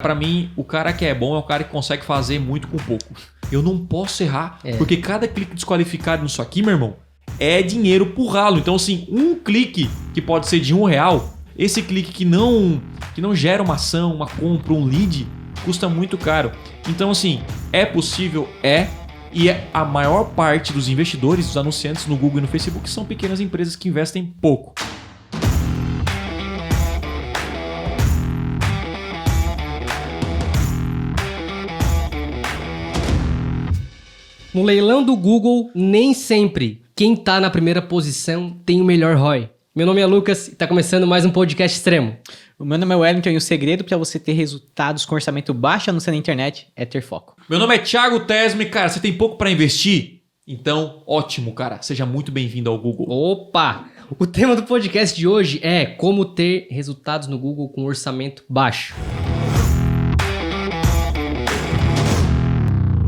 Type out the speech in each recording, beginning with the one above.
Pra mim, o cara que é bom é o cara que consegue fazer muito com pouco. Eu não posso errar, porque cada clique desqualificado nisso aqui, meu irmão, é dinheiro pro ralo. Então, assim, um clique que pode ser de R$1, esse clique que não gera uma ação, uma compra, um lead, custa muito caro. Então, assim, é possível? E a maior parte dos investidores, dos anunciantes no Google e no Facebook são pequenas empresas que investem pouco. No leilão do Google, nem sempre quem tá na primeira posição tem o melhor ROI. Meu nome é Lucas e tá começando mais um podcast extremo. O meu nome é Wellington e o segredo para você ter resultados com orçamento baixo anunciando na internet é ter foco. Meu nome é Thiago Tesme, cara, você tem pouco para investir? Então, ótimo, cara. Seja muito bem-vindo ao Google. Opa! O tema do podcast de hoje é como ter resultados no Google com orçamento baixo.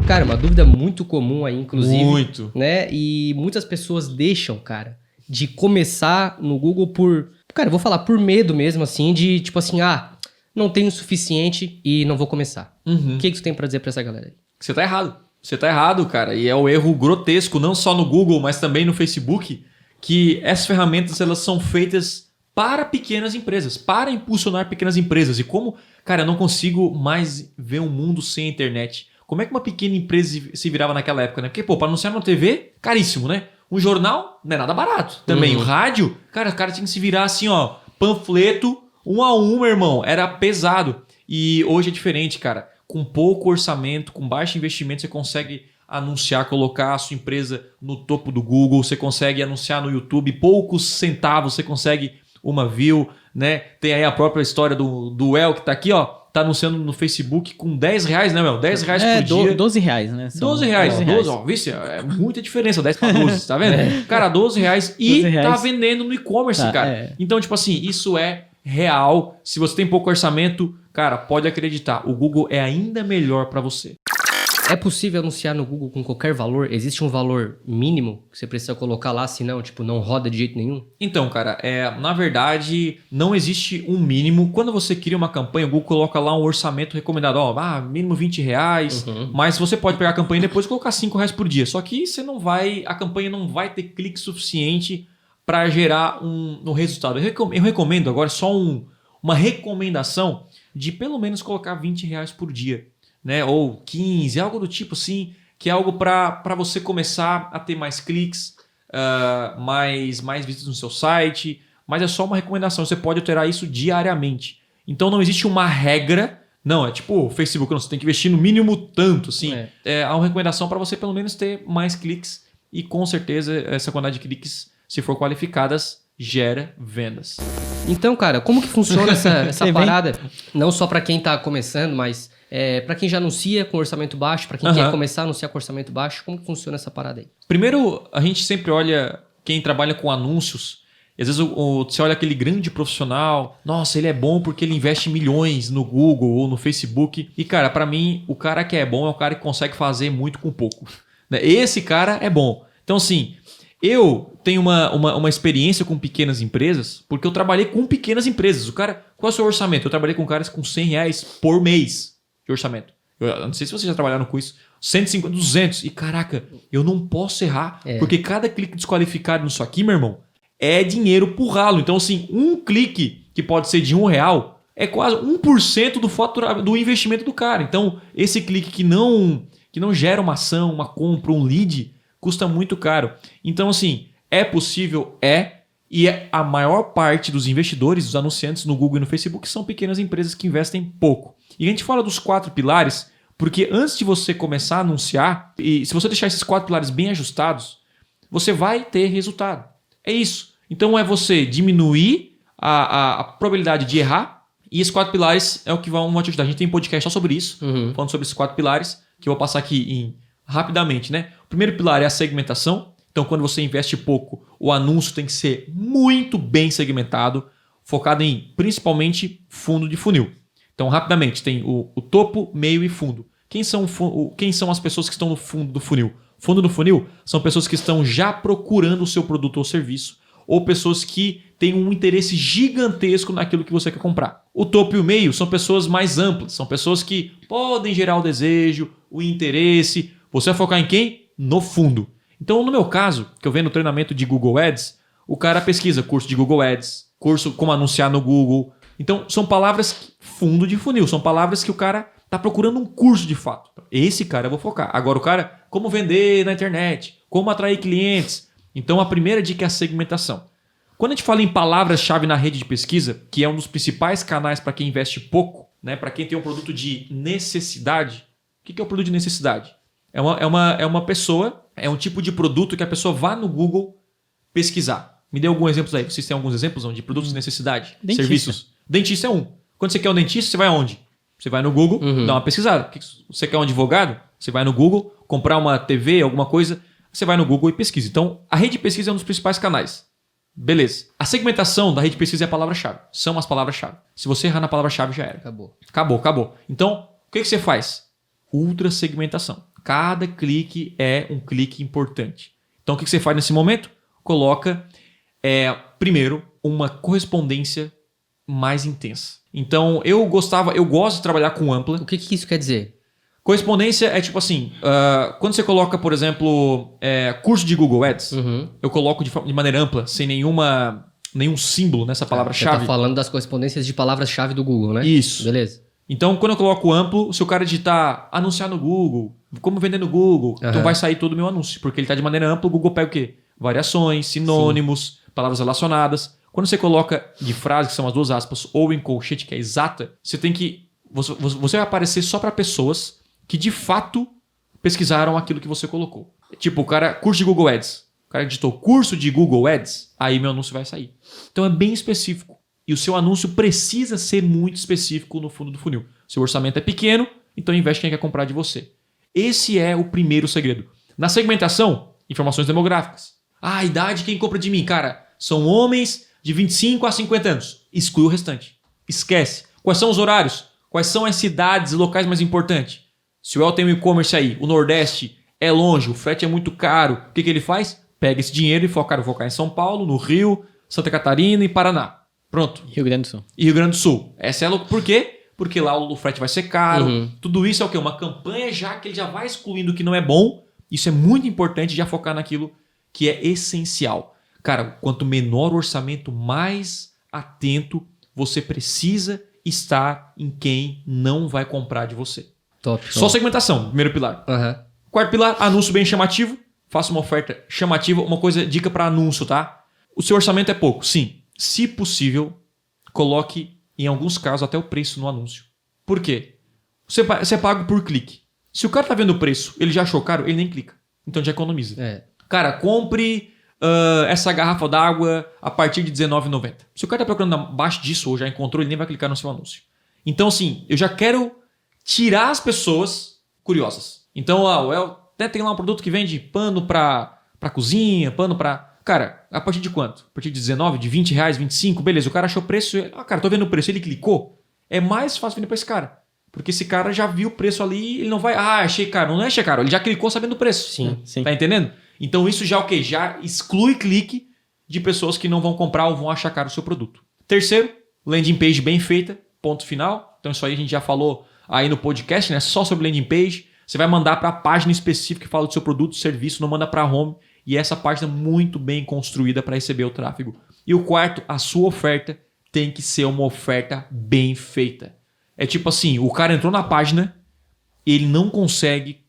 Cara, uma dúvida muito comum aí, inclusive. Muito. Né? E muitas pessoas deixam, cara, de começar no Google por... Cara, eu vou falar por medo mesmo, assim, de tipo assim, não tenho o suficiente e não vou começar. O que tu tem pra dizer pra essa galera aí? Você tá errado. Você tá errado, cara. E é o erro grotesco, não só no Google, mas também no Facebook, que essas ferramentas, elas são feitas para pequenas empresas, para impulsionar pequenas empresas. E como, cara, eu não consigo mais ver um mundo sem internet. Como é que uma pequena empresa se virava naquela época, né? Porque, para anunciar na TV, caríssimo, né? Um jornal não é nada barato. Também o rádio, cara, o cara tinha que se virar assim, ó, panfleto, 1 a 1, meu irmão. Era pesado. E hoje é diferente, cara. Com pouco orçamento, com baixo investimento, você consegue anunciar, colocar a sua empresa no topo do Google, você consegue anunciar no YouTube, poucos centavos, você consegue uma view, né? Tem aí a própria história do El, que tá aqui, ó. Tá anunciando no Facebook com R$10, né, meu? R$10 por dia. R$12, né? R$12. Ó, vice, é muita diferença, 10 para 12, tá vendo? Cara, R$12 e tá vendendo no e-commerce, cara. Então, tipo assim, isso é real. Se você tem pouco orçamento, cara, pode acreditar, o Google é ainda melhor para você. É possível anunciar no Google com qualquer valor? Existe um valor mínimo que você precisa colocar lá, senão, tipo, não roda de jeito nenhum? Então, cara, na verdade, não existe um mínimo. Quando você cria uma campanha, o Google coloca lá um orçamento recomendado. Ó, mínimo R$20, mas você pode pegar a campanha e depois colocar R$5 por dia. Só que a campanha não vai ter clique suficiente para gerar um resultado. Eu recomendo agora só uma recomendação de pelo menos colocar R$20 por dia. Né? Ou 15, algo do tipo assim, que é algo para você começar a ter mais cliques, mais visitas no seu site, mas é só uma recomendação, você pode alterar isso diariamente. Então não existe uma regra, não, é tipo o Facebook, não, você tem que investir no mínimo tanto, assim. É uma recomendação para você pelo menos ter mais cliques e com certeza essa quantidade de cliques, se for qualificadas, gera vendas. Então, cara, como que funciona essa parada? Não só para quem tá começando, mas... para quem já anuncia com orçamento baixo, para quem quer começar a anunciar com orçamento baixo, como que funciona essa parada aí? Primeiro, a gente sempre olha quem trabalha com anúncios. E às vezes você olha aquele grande profissional, nossa, ele é bom porque ele investe milhões no Google ou no Facebook. E, cara, para mim, o cara que é bom é o cara que consegue fazer muito com pouco. Esse cara é bom. Então, assim, eu tenho uma experiência com pequenas empresas, porque eu trabalhei com pequenas empresas. Qual é o seu orçamento? Eu trabalhei com caras com R$100 por mês. De orçamento. Eu não sei se vocês já trabalharam com isso. 150, 200. E caraca, eu não posso errar. Porque cada clique desqualificado nisso aqui, meu irmão, é dinheiro pro ralo. Então, assim, um clique que pode ser de R$1 é quase 1% do investimento do cara. Então, esse clique que não gera uma ação, uma compra, um lead, custa muito caro. Então, assim, é possível? E a maior parte dos investidores, dos anunciantes no Google e no Facebook são pequenas empresas que investem pouco. E a gente fala dos 4 pilares, porque antes de você começar a anunciar, e se você deixar esses 4 pilares bem ajustados, você vai ter resultado. É isso. Então é você diminuir a probabilidade de errar, e esses 4 pilares é o que vão te ajudar. A gente tem um podcast só sobre isso, falando sobre esses 4 pilares, que eu vou passar aqui rapidamente, né? O primeiro pilar é a segmentação. Então, quando você investe pouco, o anúncio tem que ser muito bem segmentado, focado em, principalmente, fundo de funil. Então, rapidamente, tem o topo, meio e fundo. Quem são as pessoas que estão no fundo do funil? Fundo do funil são pessoas que estão já procurando o seu produto ou serviço, ou pessoas que tem um interesse gigantesco naquilo que você quer comprar. O topo e o meio são pessoas mais amplas, são pessoas que podem gerar o desejo, o interesse. Você vai focar em quem? No fundo. Então, no meu caso, que eu venho no treinamento de Google Ads, o cara pesquisa curso de Google Ads, curso como anunciar no Google. Então, são palavras fundo de funil, são palavras que o cara está procurando um curso de fato. Esse cara eu vou focar. Agora, o cara, como vender na internet, como atrair clientes. Então, a primeira dica é a segmentação. Quando a gente fala em palavras-chave na rede de pesquisa, que é um dos principais canais para quem investe pouco, né, para quem tem um produto de necessidade, o que é o produto de necessidade? É uma pessoa, é um tipo de produto que a pessoa vá no Google pesquisar. Me dê alguns exemplos aí. Vocês têm alguns exemplos de produtos de necessidade? Dentista. Serviços? Dentista é um. Quando você quer um dentista, você vai aonde? Você vai no Google, dá uma pesquisada. Você quer um advogado? Você vai no Google, comprar uma TV, alguma coisa, você vai no Google e pesquisa. Então, a rede de pesquisa é um dos principais canais. Beleza. A segmentação da rede de pesquisa é a palavra-chave. São as palavras-chave. Se você errar na palavra-chave, já era. Acabou. Então, o que você faz? Ultra segmentação. Cada clique é um clique importante. Então, o que você faz nesse momento? Coloca, primeiro, uma correspondência mais intensa. Então, eu gosto de trabalhar com ampla. O que isso quer dizer? Correspondência é tipo assim, quando você coloca, por exemplo, curso de Google Ads, eu coloco de maneira ampla, sem nenhum símbolo nessa palavra-chave. Você tá falando das correspondências de palavras-chave do Google, né? Isso. Beleza. Então, quando eu coloco amplo, se o cara digitar anunciar no Google, como vender no Google, então vai sair todo o meu anúncio, porque ele está de maneira ampla, o Google pega o quê? Variações, sinônimos, palavras relacionadas. Quando você coloca de frase, que são as duas aspas, ou em colchete, que é exata, você tem que... Você vai aparecer só para pessoas que de fato pesquisaram aquilo que você colocou. Tipo, o cara, curso de Google Ads. O cara digitou curso de Google Ads, aí meu anúncio vai sair. Então é bem específico. E o seu anúncio precisa ser muito específico no fundo do funil. Seu orçamento é pequeno, então investe quem quer comprar de você. Esse é o primeiro segredo. Na segmentação, informações demográficas. A idade quem compra de mim, cara, são homens de 25 a 50 anos. Exclui o restante. Esquece. Quais são os horários? Quais são as cidades e locais mais importantes? Se o El tem um e-commerce aí, o Nordeste é longe, o frete é muito caro, o que ele faz? Pega esse dinheiro e foca, vou focar em São Paulo, no Rio, Santa Catarina e Paraná. Pronto. Rio Grande do Sul. E Rio Grande do Sul. Essa é por quê? Porque lá o frete vai ser caro. Tudo isso é o quê? Uma campanha já que ele já vai excluindo o que não é bom. Isso é muito importante, já focar naquilo que é essencial. Cara, quanto menor o orçamento, mais atento você precisa estar em quem não vai comprar de você. Top. Só segmentação, primeiro pilar. Quarto pilar, anúncio bem chamativo. Faça uma oferta chamativa. Uma coisa, dica para anúncio, tá? O seu orçamento é pouco, sim. Se possível, coloque, em alguns casos, até o preço no anúncio. Por quê? Você é pago por clique. Se o cara tá vendo o preço, ele já achou caro, ele nem clica. Então já economiza. Cara, compre essa garrafa d'água a partir de R$19,90. Se o cara tá procurando abaixo disso ou já encontrou, ele nem vai clicar no seu anúncio. Então, assim, eu já quero tirar as pessoas curiosas. Então, o El até tem lá um produto que vende pano pra cozinha, pano pra... Cara, a partir de quanto? A partir de 19, de 20 reais, 25, beleza. O cara achou o preço, cara, tô vendo o preço, ele clicou. É mais fácil vender pra esse cara. Porque esse cara já viu o preço ali, ele não vai... achei caro. Não é achei caro, ele já clicou sabendo o preço. Sim. Tá entendendo? Então isso já é o quê? Já exclui clique de pessoas que não vão comprar ou vão achar caro o seu produto. Terceiro, landing page bem feita, ponto final. Então isso aí a gente já falou aí no podcast, né? Só sobre landing page. Você vai mandar para a página específica que fala do seu produto, serviço, não manda para home. E essa página muito bem construída para receber o tráfego. E o quarto, a sua oferta tem que ser uma oferta bem feita. É tipo assim, o cara entrou na página, ele não consegue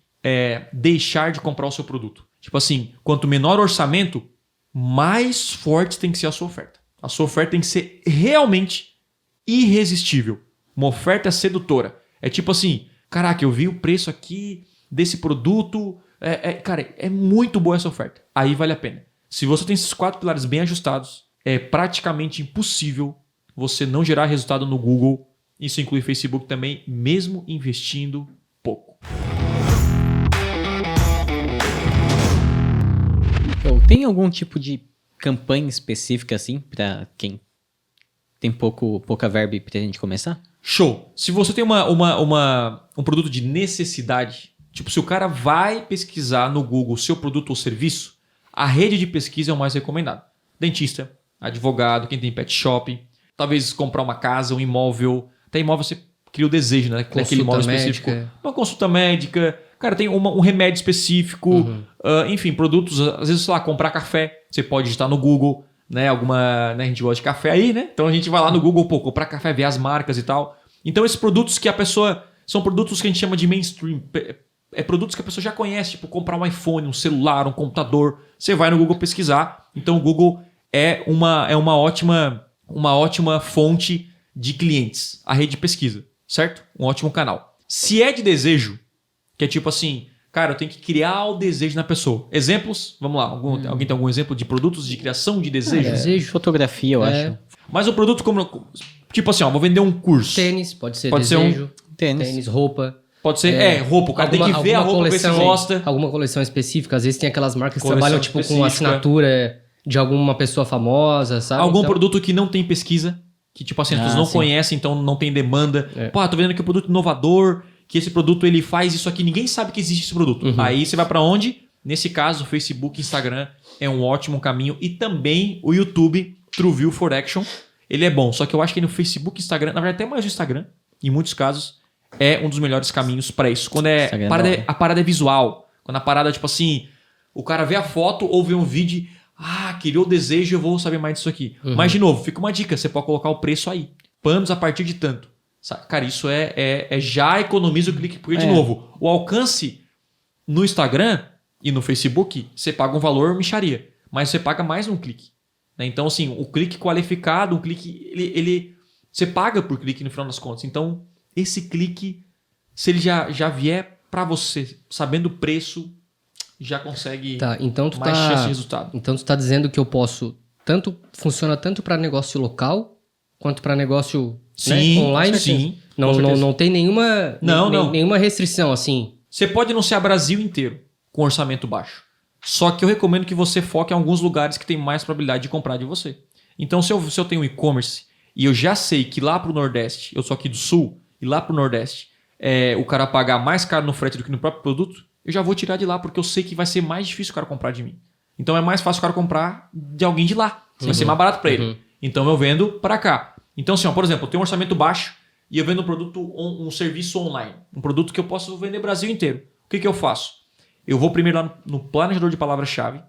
deixar de comprar o seu produto. Tipo assim, quanto menor o orçamento, mais forte tem que ser a sua oferta. A sua oferta tem que ser realmente irresistível. Uma oferta sedutora. É tipo assim, caraca, eu vi o preço aqui desse produto... Cara, é muito boa essa oferta. Aí vale a pena. Se você tem esses 4 pilares bem ajustados, é praticamente impossível você não gerar resultado no Google. Isso inclui Facebook também, mesmo investindo pouco. Tem algum tipo de campanha específica assim para quem tem pouca verba pra gente começar? Show! Se você tem um produto de necessidade... Tipo, se o cara vai pesquisar no Google seu produto ou serviço, a rede de pesquisa é o mais recomendado. Dentista, advogado, quem tem pet shop, talvez comprar uma casa, um imóvel. Até imóvel você cria o desejo, né? Daquele imóvel específico. Uma consulta médica. Cara, tem um remédio específico. Enfim, produtos. Às vezes, sei lá, comprar café. Você pode digitar no Google, né? A gente gosta de café aí, né? Então a gente vai lá no Google, comprar café, ver as marcas e tal. Então esses produtos que a pessoa... São produtos que a gente chama de mainstream. Produtos que a pessoa já conhece. Tipo, comprar um iPhone, um celular, um computador. Você vai no Google pesquisar. Então o Google é uma ótima fonte de clientes. A rede de pesquisa, certo? Um ótimo canal. Se é de desejo, que é tipo assim... Cara, eu tenho que criar o desejo na pessoa. Exemplos? Vamos lá. Alguém tem algum exemplo de produtos de criação de desejo? Desejo. Fotografia, eu acho. Mas o produto como... Tipo assim, vou vender um curso. Tênis, pode ser desejo. Tênis, roupa. Pode ser, roupa. O cara tem que ver a roupa que você gosta. Alguma coleção específica. Às vezes tem aquelas marcas que trabalham tipo, com assinatura de alguma pessoa famosa, sabe? Algum produto que não tem pesquisa. Que tipo assim, as pessoas não conhecem, então não tem demanda. Pô, tô vendo aqui um produto inovador, que esse produto ele faz isso aqui, ninguém sabe que existe esse produto. Aí você vai pra onde? Nesse caso, o Facebook, Instagram é um ótimo caminho. E também o YouTube, TrueView for Action. Ele é bom, só que eu acho que no Facebook, Instagram, na verdade até mais o Instagram, em muitos casos, é um dos melhores caminhos para isso. Quando a parada é visual, quando a parada, tipo assim, o cara vê a foto ou vê um vídeo, criou o desejo, eu vou saber mais disso aqui. Mas, de novo, fica uma dica, você pode colocar o preço aí. Panos a partir de tanto. Cara, isso já economiza o clique, porque, de novo, o alcance no Instagram e no Facebook, você paga um valor mixaria, mas você paga mais um clique. Então, assim, o clique qualificado, você paga por clique no final das contas. Então, esse clique, se ele já vier para você, sabendo o preço, já consegue mais chance de resultado. Então, tu tá dizendo que eu posso... Funciona tanto para negócio local, quanto para negócio online? Sim. Não tem nenhuma restrição, assim. Você pode anunciar Brasil inteiro com orçamento baixo. Só que eu recomendo que você foque em alguns lugares que tem mais probabilidade de comprar de você. Então, se eu tenho um e-commerce e eu já sei que lá pro Nordeste, eu sou aqui do Sul, e lá pro Nordeste, o cara pagar mais caro no frete do que no próprio produto, eu já vou tirar de lá, porque eu sei que vai ser mais difícil o cara comprar de mim. Então, é mais fácil o cara comprar de alguém de lá. Vai ser mais barato para ele. Então, eu vendo para cá. Então, assim, por exemplo, eu tenho um orçamento baixo e eu vendo um produto, um serviço online. Um produto que eu posso vender Brasil inteiro. O que eu faço? Eu vou primeiro lá no planejador de palavra-chave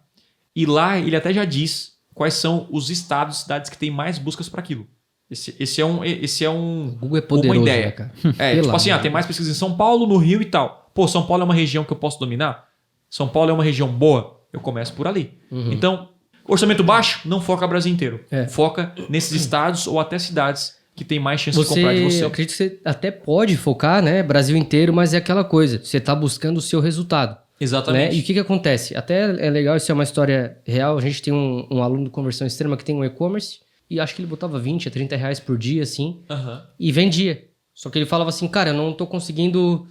e lá ele até já diz quais são os estados, cidades que tem mais buscas para aquilo. Esse é um Google é poderoso, uma ideia. Né, cara? Tipo assim, tem mais pesquisas em São Paulo, no Rio e tal. Pô, São Paulo é uma região que eu posso dominar? São Paulo é uma região boa? Eu começo por ali. Então, orçamento baixo, não foca o Brasil inteiro. Foca nesses estados ou até cidades que tem mais chance de comprar de você. Eu acredito que você até pode focar, né, Brasil inteiro, mas é aquela coisa, você está buscando o seu resultado. Exatamente. Né? E o que acontece? Até é legal, isso é uma história real. A gente tem um aluno de conversão extrema que tem um e-commerce e acho que ele botava 20 a 30 reais por dia, assim, e vendia. Só que ele falava assim, cara, eu não estou conseguindo...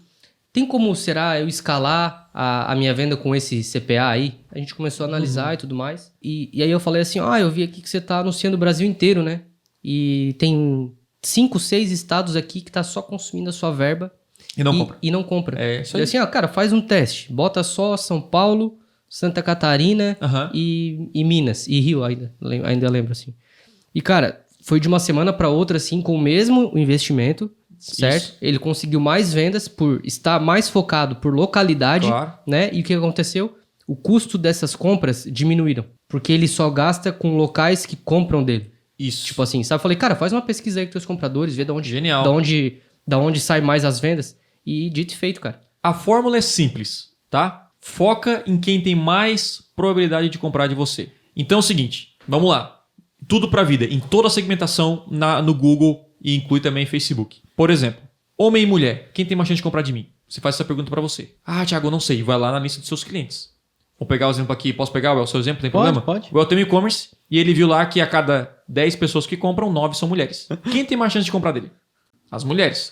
Tem como, será, eu escalar a minha venda com esse CPA aí? A gente começou a analisar e tudo mais. E aí eu falei assim, eu vi aqui que você está anunciando o Brasil inteiro, né? E tem 5, 6 estados aqui que tá só consumindo a sua verba. E não compra. É isso aí. E assim, cara, faz um teste. Bota só São Paulo, Santa Catarina e Minas. E Rio ainda lembro, assim. E, cara, foi de uma semana para outra, assim, com o mesmo investimento, certo? Isso. Ele conseguiu mais vendas por estar mais focado por localidade, né? E o que aconteceu? O custo dessas compras diminuíram. Porque ele só gasta com locais que compram dele. Isso. Tipo assim, sabe? Eu falei, cara, faz uma pesquisa aí com teus compradores, vê Genial. Da onde sai mais as vendas. E dito e feito, cara. A fórmula é simples, tá? Foca em quem tem mais probabilidade de comprar de você. Então é o seguinte, vamos lá. Tudo pra vida, em toda a segmentação no Google e inclui também Facebook. Por exemplo, homem e mulher, quem tem mais chance de comprar de mim? Você faz essa pergunta pra você. Thiago, eu não sei. Vai lá na lista dos seus clientes. Vou pegar o exemplo aqui. Posso pegar o seu exemplo? Tem problema? Pode. O El tem um e-commerce e ele viu lá que a cada 10 pessoas que compram, 9 são mulheres. Quem tem mais chance de comprar dele? As mulheres.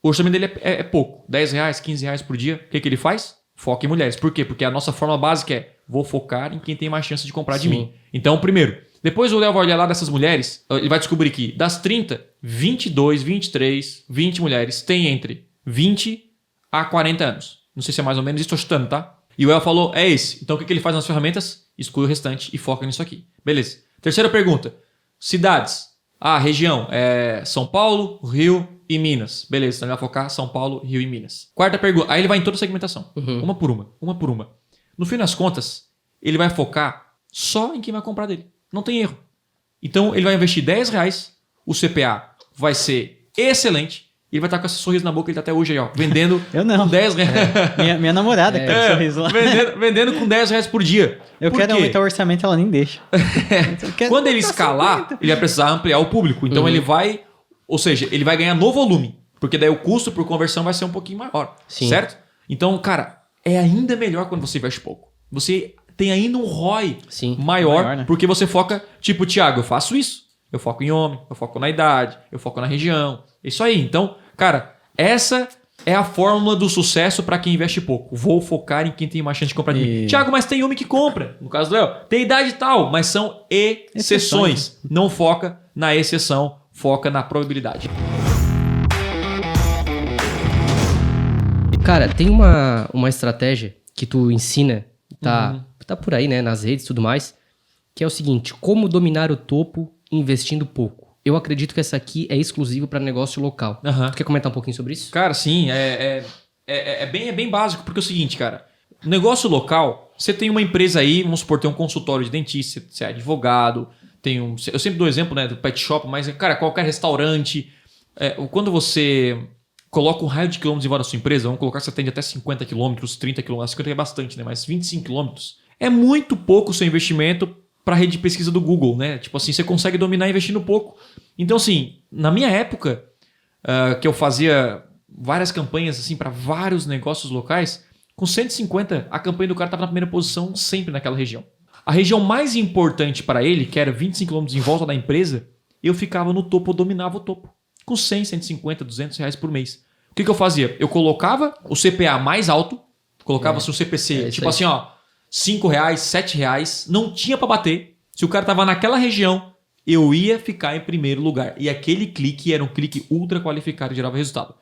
O orçamento dele é pouco. 10 reais, 15 reais por dia. O que ele faz? Foca em mulheres. Por quê? Porque a nossa forma básica é vou focar em quem tem mais chance de comprar de mim. Então, primeiro, depois o Léo vai olhar lá dessas mulheres, ele vai descobrir que das 30, 22, 23, 20 mulheres têm entre 20 a 40 anos. Não sei se é mais ou menos isso, estou chutando, tá? E o El falou, é esse. Então o que ele faz nas ferramentas? Exclui o restante e foca nisso aqui. Beleza. Terceira pergunta. Cidades. Região. São Paulo, Rio e Minas. Beleza, então ele vai focar São Paulo, Rio e Minas. Quarta pergunta. Aí ele vai em toda a segmentação. Uma por uma. No fim das contas, ele vai focar só em quem vai comprar dele. Não tem erro. Então ele vai investir R$10, o CPA vai ser excelente, e ele vai estar com esse sorriso na boca, ele tá até hoje aí, ó, vendendo Eu não. com R$10. Minha namorada que tá com sorriso lá. Vendendo com R$10 por dia. Eu Por quero quê? aumentar o orçamento, ela nem deixa. Quando ele escalar, ele vai precisar ampliar o público. Então ele vai, ou seja, ele vai ganhar no volume, porque daí o custo por conversão vai ser um pouquinho maior, Sim. certo? Então, cara, é ainda melhor quando você investe pouco. Você tem ainda um ROI Sim. maior, né? porque você foca, tipo, Thiago, eu faço isso. Eu foco em homem, eu foco na idade, eu foco na região. Isso aí. Então, cara, essa é a fórmula do sucesso para quem investe pouco. Vou focar em quem tem mais chance de comprar de mim. Thiago, mas tem homem que compra. No caso do Léo, tem idade e tal, mas são exceções. Não foca na exceção, foca na probabilidade. Cara, tem uma estratégia que tu ensina, tá por aí, né, nas redes e tudo mais, que é o seguinte: como dominar o topo investindo pouco. Eu acredito que essa aqui é exclusiva para negócio local. Aham. Tu quer comentar um pouquinho sobre isso? Cara, sim, é bem básico, porque é o seguinte, cara. Negócio local, você tem uma empresa aí, vamos supor, tem um consultório de dentista, você é advogado, eu sempre dou exemplo, né, do pet shop, mas, cara, qualquer restaurante, quando você coloca um raio de quilômetros em volta da sua empresa, vamos colocar que você atende até 50 quilômetros, 30 quilômetros, 50 é bastante, né, mas 25 quilômetros, é muito pouco o seu investimento para a rede de pesquisa do Google, né? Tipo assim, você consegue dominar investindo pouco. Então, assim, na minha época, que eu fazia várias campanhas assim para vários negócios locais, com 150, a campanha do cara estava na primeira posição sempre naquela região. A região mais importante para ele, que era 25 km em volta da empresa, eu ficava no topo, eu dominava o topo. Com 100, 150, R$200 por mês. O que eu fazia? Eu colocava o CPA mais alto, colocava assim, o CPC, tipo assim, ó, R$5, R$7, não tinha para bater. Se o cara tava naquela região, eu ia ficar em primeiro lugar. E aquele clique era um clique ultra qualificado e gerava resultado.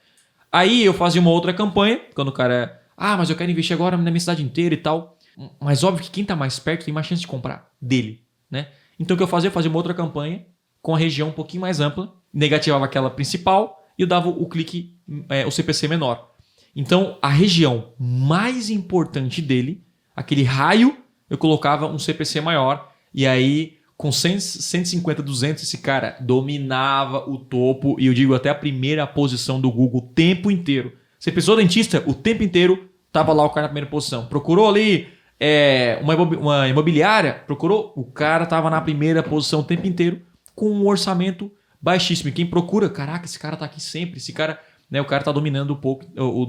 Aí eu fazia uma outra campanha, quando o cara... mas eu quero investir agora na minha cidade inteira e tal. Mas óbvio que quem tá mais perto tem mais chance de comprar dele, né? Então o que eu fazia? Eu fazia uma outra campanha com a região um pouquinho mais ampla, negativava aquela principal e eu dava o clique, o CPC menor. Então a região mais importante dele, aquele raio, eu colocava um CPC maior e aí com 100, 150, 200 esse cara dominava o topo e eu digo até a primeira posição do Google o tempo inteiro. Você pensou dentista, o tempo inteiro tava lá o cara na primeira posição. Procurou ali uma imobiliária, procurou, o cara tava na primeira posição o tempo inteiro com um orçamento baixíssimo. E quem procura, caraca, esse cara tá aqui sempre, esse cara, né, o cara tá dominando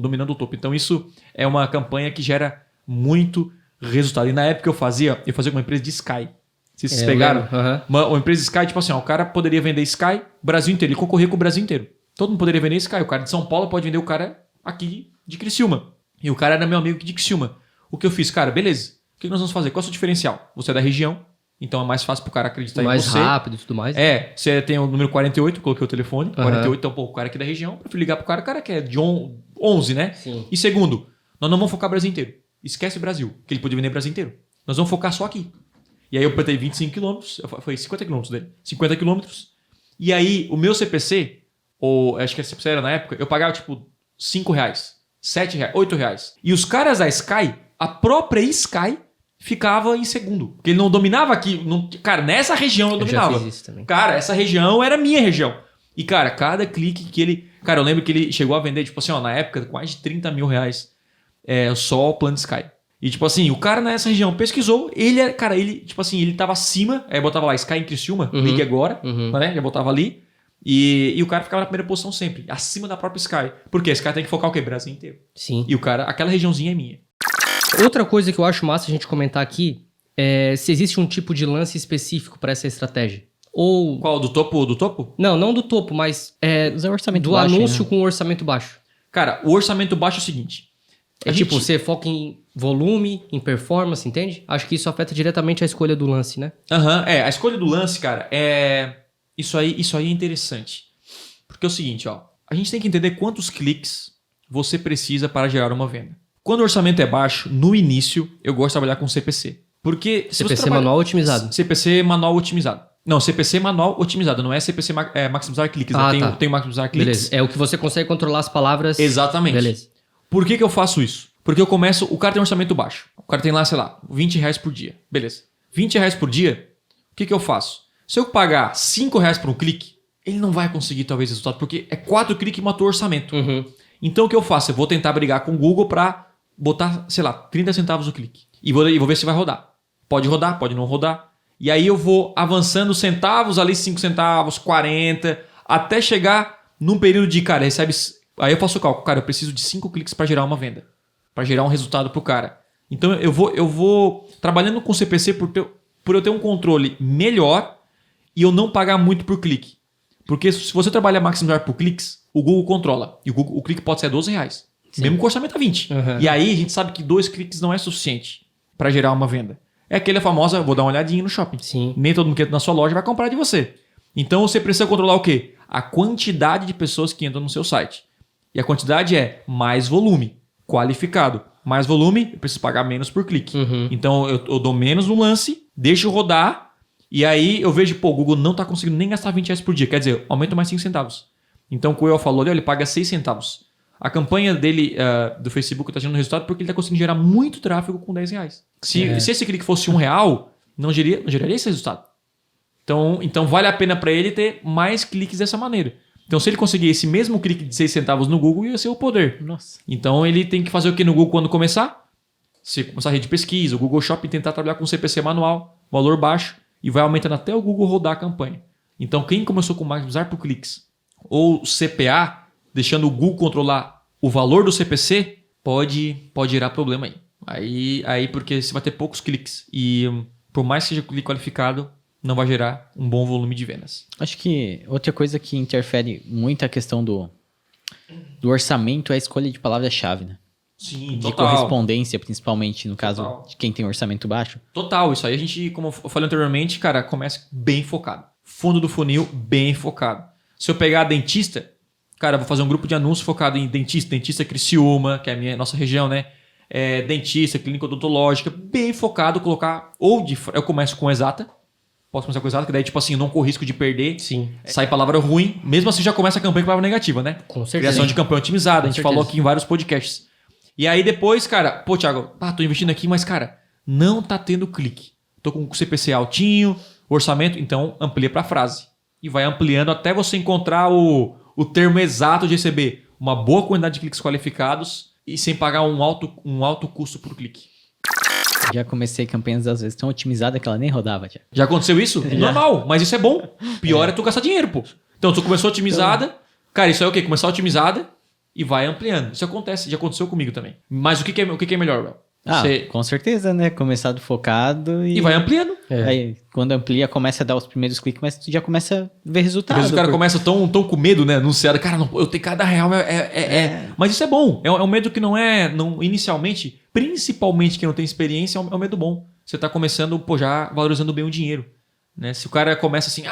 dominando o topo. Então isso é uma campanha que gera muito resultado. E na época eu fazia com uma empresa de Sky. Vocês pegaram? Uma empresa de Sky, tipo assim, ó, o cara poderia vender Sky Brasil inteiro, ele concorria com o Brasil inteiro. Todo mundo poderia vender Sky. O cara de São Paulo pode vender o cara aqui de Criciúma. E o cara era meu amigo aqui de Criciúma. O que eu fiz? Cara, beleza. O que nós vamos fazer? Qual é o seu diferencial? Você é da região, então é mais fácil pro cara acreditar em você. Mais rápido e tudo mais. Você tem o número 48, coloquei o telefone. 48, então, o cara aqui da região, eu prefiro ligar pro cara que é de 11, né? Sim. E segundo, nós não vamos focar o Brasil inteiro. Esquece o Brasil, que ele podia vender o Brasil inteiro. Nós vamos focar só aqui. E aí eu botei 25 quilômetros, foi 50 quilômetros dele. 50 quilômetros. E aí o meu CPC, ou acho que a CPC era na época, eu pagava tipo R$5, R$7, R$8. E os caras da Sky, a própria Sky, ficava em segundo. Porque ele não dominava aqui. Cara, nessa região eu dominava. Já fiz isso também. Cara, essa região era minha região. E, cara, cada clique que ele... Cara, eu lembro que ele chegou a vender, tipo assim, ó, na época, quase R$30 mil só o plano Sky. E, tipo assim, o cara nessa região pesquisou, tipo assim, ele tava acima, aí botava lá Sky em Criciúma, ligue agora, né? Já botava ali. E o cara ficava na primeira posição sempre, acima da própria Sky. Porque esse cara tem que focar o quê? Brasil inteiro. Sim. E o cara, aquela regiãozinha é minha. Outra coisa que eu acho massa a gente comentar aqui é se existe um tipo de lance específico para essa estratégia. Ou... Qual? Do topo? Não do topo, mas usar orçamento do baixo, anúncio né? com orçamento baixo. Cara, o orçamento baixo é o seguinte. Tipo, você foca em volume, em performance, entende? Acho que isso afeta diretamente a escolha do lance, né? A escolha do lance, cara, Isso aí é interessante. Porque é o seguinte, ó. A gente tem que entender quantos cliques você precisa para gerar uma venda. Quando o orçamento é baixo, no início, eu gosto de trabalhar com CPC. Porque se CPC manual otimizado. CPC manual otimizado. Não, CPC manual otimizado, não é CPC maximizar cliques. Tem o maximizar cliques. Beleza. É o que você consegue controlar as palavras. Exatamente. Beleza. Por que eu faço isso? Porque eu começo... O cara tem um orçamento baixo. O cara tem lá, sei lá, R$20 por dia. Beleza. R$20 por dia, o que eu faço? Se eu pagar R$5 por um clique, ele não vai conseguir talvez resultado, porque é 4 cliques e matou o orçamento. Uhum. Então o que eu faço? Eu vou tentar brigar com o Google para botar, sei lá, 30 centavos o clique. E vou ver se vai rodar. Pode rodar, pode não rodar. E aí eu vou avançando centavos, ali 5 centavos, 40, até chegar num período de, cara, recebe... Aí eu faço o cálculo, cara, eu preciso de 5 cliques para gerar uma venda. Para gerar um resultado pro cara. Então eu vou trabalhando com CPC por eu ter um controle melhor e eu não pagar muito por clique. Porque se você trabalhar maximizar por cliques, o Google controla. E o clique pode ser R$12. Mesmo com o orçamento a 20. Uhum. E aí a gente sabe que 2 cliques não é suficiente para gerar uma venda. É aquela famosa, vou dar uma olhadinha no shopping. Sim. Nem todo mundo que entra na sua loja vai comprar de você. Então você precisa controlar o quê? A quantidade de pessoas que entram no seu site. E a quantidade é mais volume, qualificado. Mais volume, eu preciso pagar menos por clique. Uhum. Então eu dou menos no lance, deixo rodar, e aí eu vejo, o Google não está conseguindo nem gastar R$20 por dia. Quer dizer, aumenta mais 5 centavos. Então o Coelho falou ali, ele paga 6 centavos. A campanha dele do Facebook está gerando resultado porque ele está conseguindo gerar muito tráfego com R$10. Se esse clique fosse R$1, não geraria esse resultado. Então vale a pena para ele ter mais cliques dessa maneira. Então se ele conseguir esse mesmo clique de 6 centavos no Google, ia ser o poder. Nossa. Então ele tem que fazer o que no Google quando começar? Se começar a rede de pesquisa, o Google Shopping tentar trabalhar com CPC manual, valor baixo, e vai aumentando até o Google rodar a campanha. Então quem começou com maximizar por cliques ou CPA, deixando o Google controlar o valor do CPC, pode gerar problema aí. Aí porque você vai ter poucos cliques. E por mais que seja clique qualificado, não vai gerar um bom volume de vendas. Acho que outra coisa que interfere muito a questão do orçamento é a escolha de palavra-chave, né? Sim, de correspondência, principalmente, no caso de quem tem orçamento baixo. Total, isso aí a gente, como eu falei anteriormente, cara, começa bem focado. Fundo do funil, bem focado. Se eu pegar dentista, cara, vou fazer um grupo de anúncios focado em dentista Criciúma, que é a nossa região, né? Dentista, clínica odontológica, bem focado, colocar, eu começo com exata, posso começar com exata, que daí, tipo assim, eu não corro risco de perder. Sim. Sai palavra ruim, mesmo assim já começa a campanha com palavra negativa, né? Com certeza. Criação de campanha otimizada, a gente falou aqui em vários podcasts. E aí depois, cara, Thiago, tô investindo aqui, mas, cara, não tá tendo clique. Tô com o CPC altinho, orçamento, então amplia pra frase. E vai ampliando até você encontrar o termo exato de receber uma boa quantidade de cliques qualificados e sem pagar um alto custo por clique. Já comecei campanhas às vezes tão otimizadas que ela nem rodava. Já aconteceu isso? Normal, mas isso é bom. Pior é tu gastar dinheiro, pô. Então tu começou otimizada, cara, isso é o quê? Começar otimizada e vai ampliando. Isso acontece, já aconteceu comigo também. Mas o que é melhor, Bel? Com certeza, né? Começar do focado e vai ampliando. Aí, quando amplia, começa a dar os primeiros cliques, mas tu já começa a ver resultado. Às vezes o cara começa tão com medo, né? Anunciado, cara, não, eu tenho cada real. Mas isso é bom. É um medo que não inicialmente, principalmente quem não tem experiência, é um medo bom. Você tá começando, já valorizando bem o dinheiro. Né? Se o cara começa assim,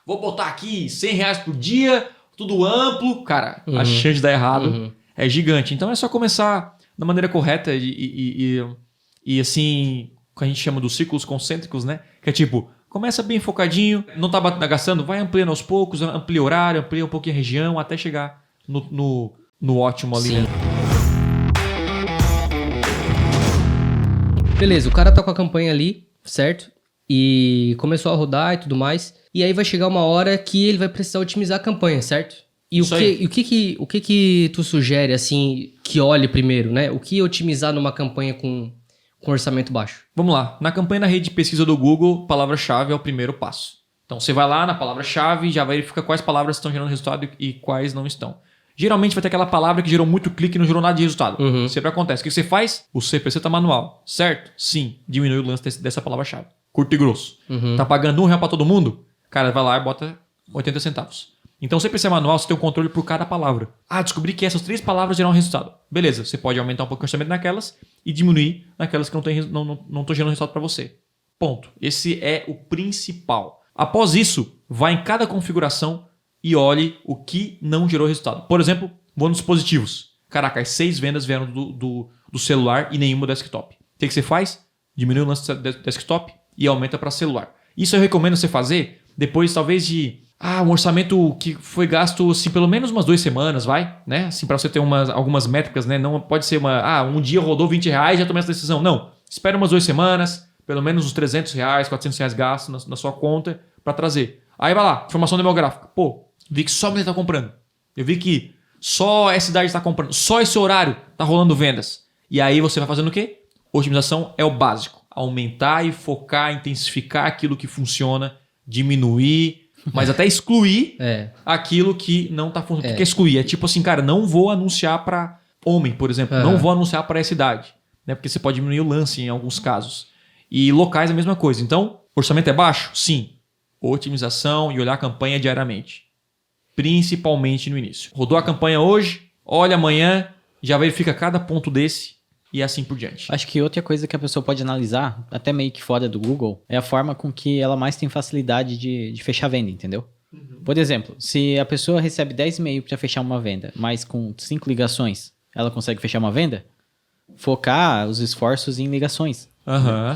vou botar aqui R$100 por dia, tudo amplo, cara, a chance de dar errado é gigante. Então é só começar da maneira correta e assim, que a gente chama dos círculos concêntricos, né? Que é tipo, começa bem focadinho, não tá gastando, vai ampliando aos poucos, amplia horário, amplia um pouquinho a região, até chegar no ótimo ali, né? Beleza, o cara tá com a campanha ali, certo? E começou a rodar e tudo mais. E aí vai chegar uma hora que ele vai precisar otimizar a campanha, certo? E o que tu sugere, assim, que olhe primeiro, né? O que otimizar numa campanha com orçamento baixo? Vamos lá. Na campanha da rede de pesquisa do Google, palavra-chave é o primeiro passo. Então você vai lá na palavra-chave e já verifica quais palavras estão gerando resultado e quais não estão. Geralmente vai ter aquela palavra que gerou muito clique e não gerou nada de resultado. Sempre acontece. O que você faz? O CPC tá manual, certo? Sim, diminui o lance dessa palavra-chave. Curto e grosso. Tá pagando R$1 para todo mundo? Cara, vai lá e bota 80 centavos. Então, o CPC manual, você tem o controle por cada palavra. Descobri que essas 3 palavras geram um resultado. Beleza, você pode aumentar um pouco o orçamento naquelas e diminuir naquelas que não estão gerando resultado para você. Ponto. Esse é o principal. Após isso, vá em cada configuração e olhe o que não gerou resultado. Por exemplo, vou nos dispositivos. Caraca, as 6 vendas vieram do celular e nenhuma do desktop. O que você faz? Diminui o lance desktop e aumenta para celular. Isso eu recomendo você fazer depois, talvez, de um orçamento que foi gasto assim, pelo menos umas 2 semanas, vai, né? Assim, para você ter algumas métricas, né? Não pode ser um dia rodou R$20, já tomei essa decisão. Não. Espera umas 2 semanas, pelo menos uns R$300, R$400 gastos na sua conta para trazer. Aí vai lá, informação demográfica. Pô, vi que só a mulher tá comprando. Eu vi que só essa idade está comprando. Só esse horário tá rolando vendas. E aí você vai fazendo o quê? Otimização é o básico. Aumentar e focar, intensificar aquilo que funciona, diminuir, mas até excluir aquilo que não tá funcionando. O que é excluir? É tipo assim, cara, não vou anunciar para homem, por exemplo. Não vou anunciar para essa idade. Né? Porque você pode diminuir o lance em alguns casos. E locais é a mesma coisa. Então, orçamento é baixo? Sim. Otimização e olhar a campanha diariamente. Principalmente no início. Rodou a campanha hoje, olha amanhã, já verifica cada ponto desse e assim por diante. Acho que outra coisa que a pessoa pode analisar, até meio que fora do Google, é a forma com que ela mais tem facilidade de fechar venda, entendeu? Por exemplo, se a pessoa recebe 10 e-mails para fechar uma venda, mas com 5 ligações, ela consegue fechar uma venda? Focar os esforços em ligações.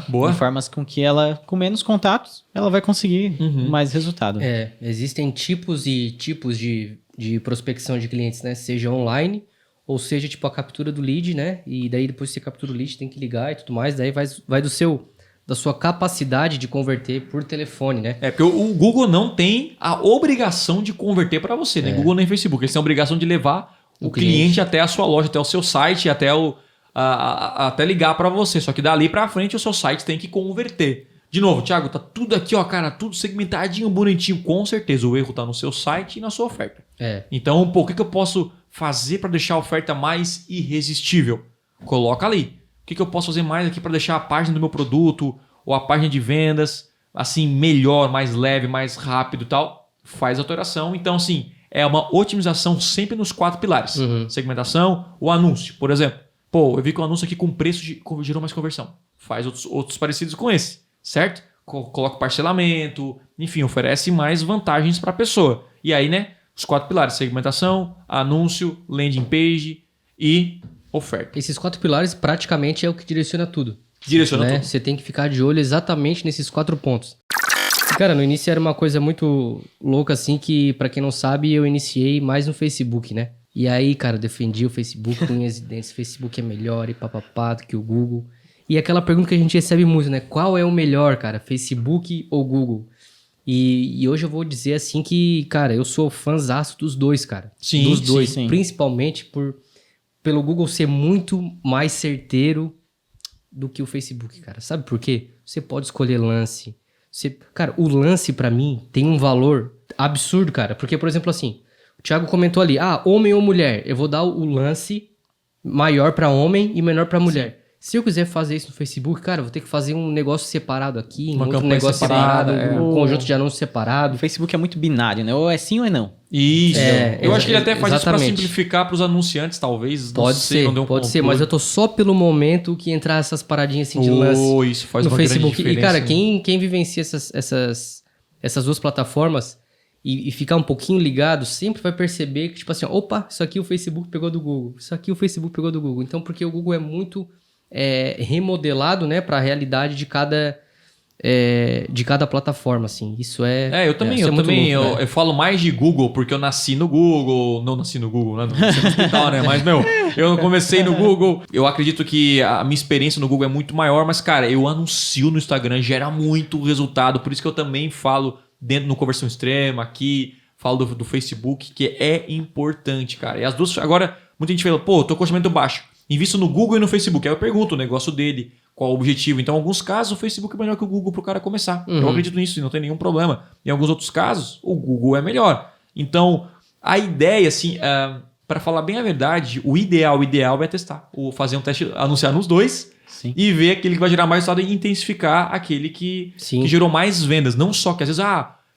Boa. De formas com que ela, com menos contatos, ela vai conseguir mais resultado. Existem tipos e tipos de prospecção de clientes, né? Seja online, ou seja, tipo a captura do lead, né? E daí depois que você captura o lead, tem que ligar e tudo mais. Daí vai da sua capacidade de converter por telefone, né? Porque o Google não tem a obrigação de converter para você, né? Google nem Facebook. Eles têm a obrigação de levar o cliente até a sua loja, até o seu site, até até ligar para você. Só que dali para frente o seu site tem que converter. De novo, Thiago, tá tudo aqui, ó, cara, tudo segmentadinho, bonitinho. Com certeza o erro tá no seu site e na sua oferta. Então, o que eu posso fazer para deixar a oferta mais irresistível? Coloca ali. O que eu posso fazer mais aqui para deixar a página do meu produto ou a página de vendas assim melhor, mais leve, mais rápido e tal? Faz a alteração. Então, assim, é uma otimização sempre nos 4 pilares. Segmentação, o anúncio, por exemplo. Pô, eu vi que o anúncio aqui com preço gerou mais conversão. Faz outros parecidos com esse, certo? Coloca parcelamento, enfim, oferece mais vantagens para a pessoa. E aí, né, os 4 pilares, segmentação, anúncio, landing page e oferta. Esses 4 pilares praticamente é o que direciona tudo. Direciona tudo. Você tem que ficar de olho exatamente nesses 4 pontos. Cara, no início era uma coisa muito louca assim que, pra quem não sabe, eu iniciei mais no Facebook, né? E aí, cara, eu defendi o Facebook com unhas e dentes. O Facebook é melhor e papapá do que o Google. E aquela pergunta que a gente recebe muito, né? Qual é o melhor, cara? Facebook ou Google? E hoje eu vou dizer assim que, cara, eu sou fãzaço dos dois, cara. Sim, dos dois. sim. Principalmente pelo Google ser muito mais certeiro do que o Facebook, cara. Sabe por quê? Você pode escolher lance. Cara, o lance pra mim tem um valor absurdo, cara. Porque, por exemplo, assim, o Thiago comentou ali, homem ou mulher, eu vou dar o lance maior pra homem e menor pra mulher. Sim. Se eu quiser fazer isso no Facebook, cara, eu vou ter que fazer um negócio separado aqui, uma outro negócio separado, um conjunto de anúncios separado. O Facebook é muito binário, né? Ou é sim ou é não. Isso. Eu acho que ele até faz isso pra simplificar pros anunciantes, talvez. Pode ser, mas eu tô só pelo momento que entrar essas paradinhas assim de lance isso faz no uma Facebook. grande diferença. E, cara, quem vivencia essas duas plataformas e ficar um pouquinho ligado, sempre vai perceber que, tipo assim, opa, isso aqui o Facebook pegou do Google, isso aqui o Facebook pegou do Google. Então, porque o Google é muito remodelado, né, para a realidade de cada plataforma, assim. Isso é... Eu também, eu falo mais de Google, porque eu nasci no Google, não nasci no Google, né? Não nasci no hospital, né? Mas, eu comecei no Google. Eu acredito que a minha experiência no Google é muito maior, mas, cara, eu anuncio no Instagram, gera muito resultado, por isso que eu também falo dentro no Conversão Extrema, aqui, falo do Facebook, que é importante, cara. E as duas... Agora, muita gente fala, pô, tô com orçamento baixo. Invisto no Google e no Facebook. Aí eu pergunto o negócio dele, qual o objetivo. Então, em alguns casos, o Facebook é melhor que o Google para o cara começar. Eu acredito nisso e não tem nenhum problema. Em alguns outros casos, o Google é melhor. Então, a ideia, assim, para falar bem a verdade, o ideal é testar. Fazer um teste, anunciar nos dois. Sim. E ver aquele que vai gerar mais resultado e intensificar aquele que gerou mais vendas. Não só que às vezes,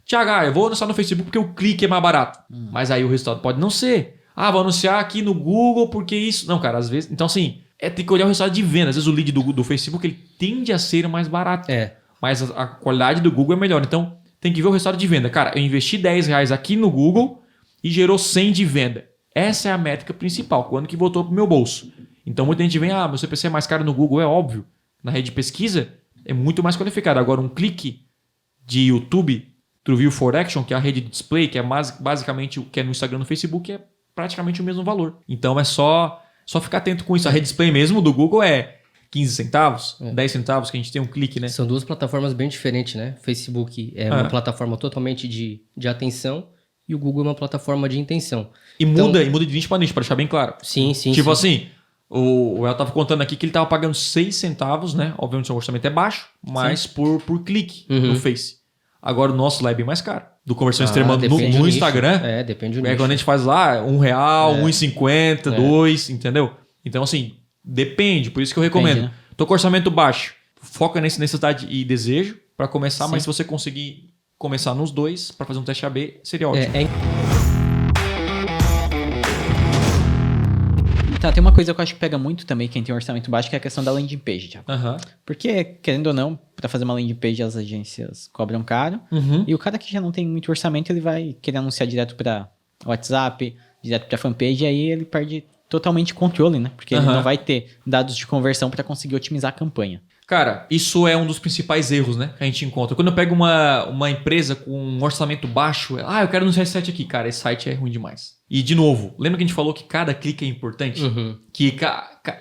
Thiago, eu vou anunciar no Facebook porque o clique é mais barato. Mas aí o resultado pode não ser. Vou anunciar aqui no Google porque isso... Não, cara, às vezes... Então, assim, tem que olhar o resultado de venda. Às vezes o lead do Facebook ele tende a ser mais barato. Mas a qualidade do Google é melhor. Então, tem que ver o resultado de venda. Cara, eu investi R$10 aqui no Google e gerou 100 de venda. Essa é a métrica principal. Quando que voltou pro meu bolso? Então, muita gente vem, meu CPC é mais caro no Google, é óbvio. na rede de pesquisa, é muito mais qualificado. Agora, um clique de YouTube, TrueView for Action, que é a rede de display, que é basicamente o que é no Instagram e no Facebook, é praticamente o mesmo valor. Então, é só ficar atento com isso. A rede display mesmo do Google é 15 centavos, 10 centavos, que a gente tem um clique, né? São duas plataformas bem diferentes, né? Facebook é uma plataforma totalmente de atenção e o Google é uma plataforma de intenção. E muda de nicho para nicho, para deixar bem claro. Sim. Tipo assim, o El tava contando aqui que ele tava pagando 6 centavos, né? Obviamente o seu orçamento é baixo, mas por clique no Face. Agora o nosso lá é bem mais caro. Do conversão extrema no Instagram. Depende do nicho. nicho. Quando a gente faz lá, R$1, R$1,50, R$2, entendeu? Então assim, depende. Por isso que eu recomendo. Depende, né? Tô com orçamento baixo. Foca nessa necessidade e desejo para começar, mas se você conseguir começar nos dois para fazer um teste AB, seria ótimo. Tá, tem uma coisa que eu acho que pega muito também quem tem um orçamento baixo, que é a questão da landing page, Thiago. Porque, querendo ou não, para fazer uma landing page as agências cobram caro. E o cara que já não tem muito orçamento, ele vai querer anunciar direto para WhatsApp, direto para fanpage, e aí ele perde totalmente controle, né? Porque ele não vai ter dados de conversão para conseguir otimizar a campanha. Cara, isso é um dos principais erros, né, que a gente encontra. Quando eu pego uma empresa com um orçamento baixo, eu quero anunciar esse site aqui. Cara, esse site é ruim demais. E, de novo, lembra que a gente falou que cada clique é importante?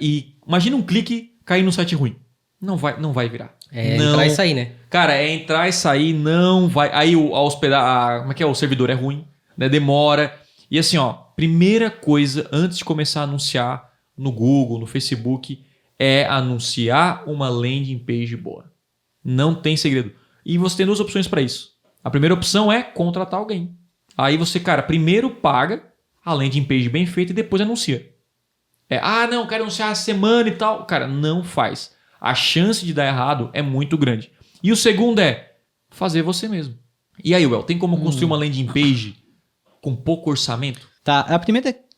E imagina um clique cair num site ruim. Não vai virar. Entrar e sair, né? Cara, é entrar e sair, não vai. Aí a hospedar, como é que é? O servidor é ruim, né? Demora. E assim, ó, primeira coisa antes de começar a anunciar no Google, no Facebook, é anunciar uma landing page boa. Não tem segredo. E você tem duas opções para isso. A primeira opção é contratar alguém. Aí você, cara, primeiro paga a landing page bem feita e depois anuncia. Não, quero anunciar a semana e tal. Cara, não faz. A chance de dar errado é muito grande. E o segundo é fazer você mesmo. E aí, Well, tem como construir uma landing page com pouco orçamento? Tá,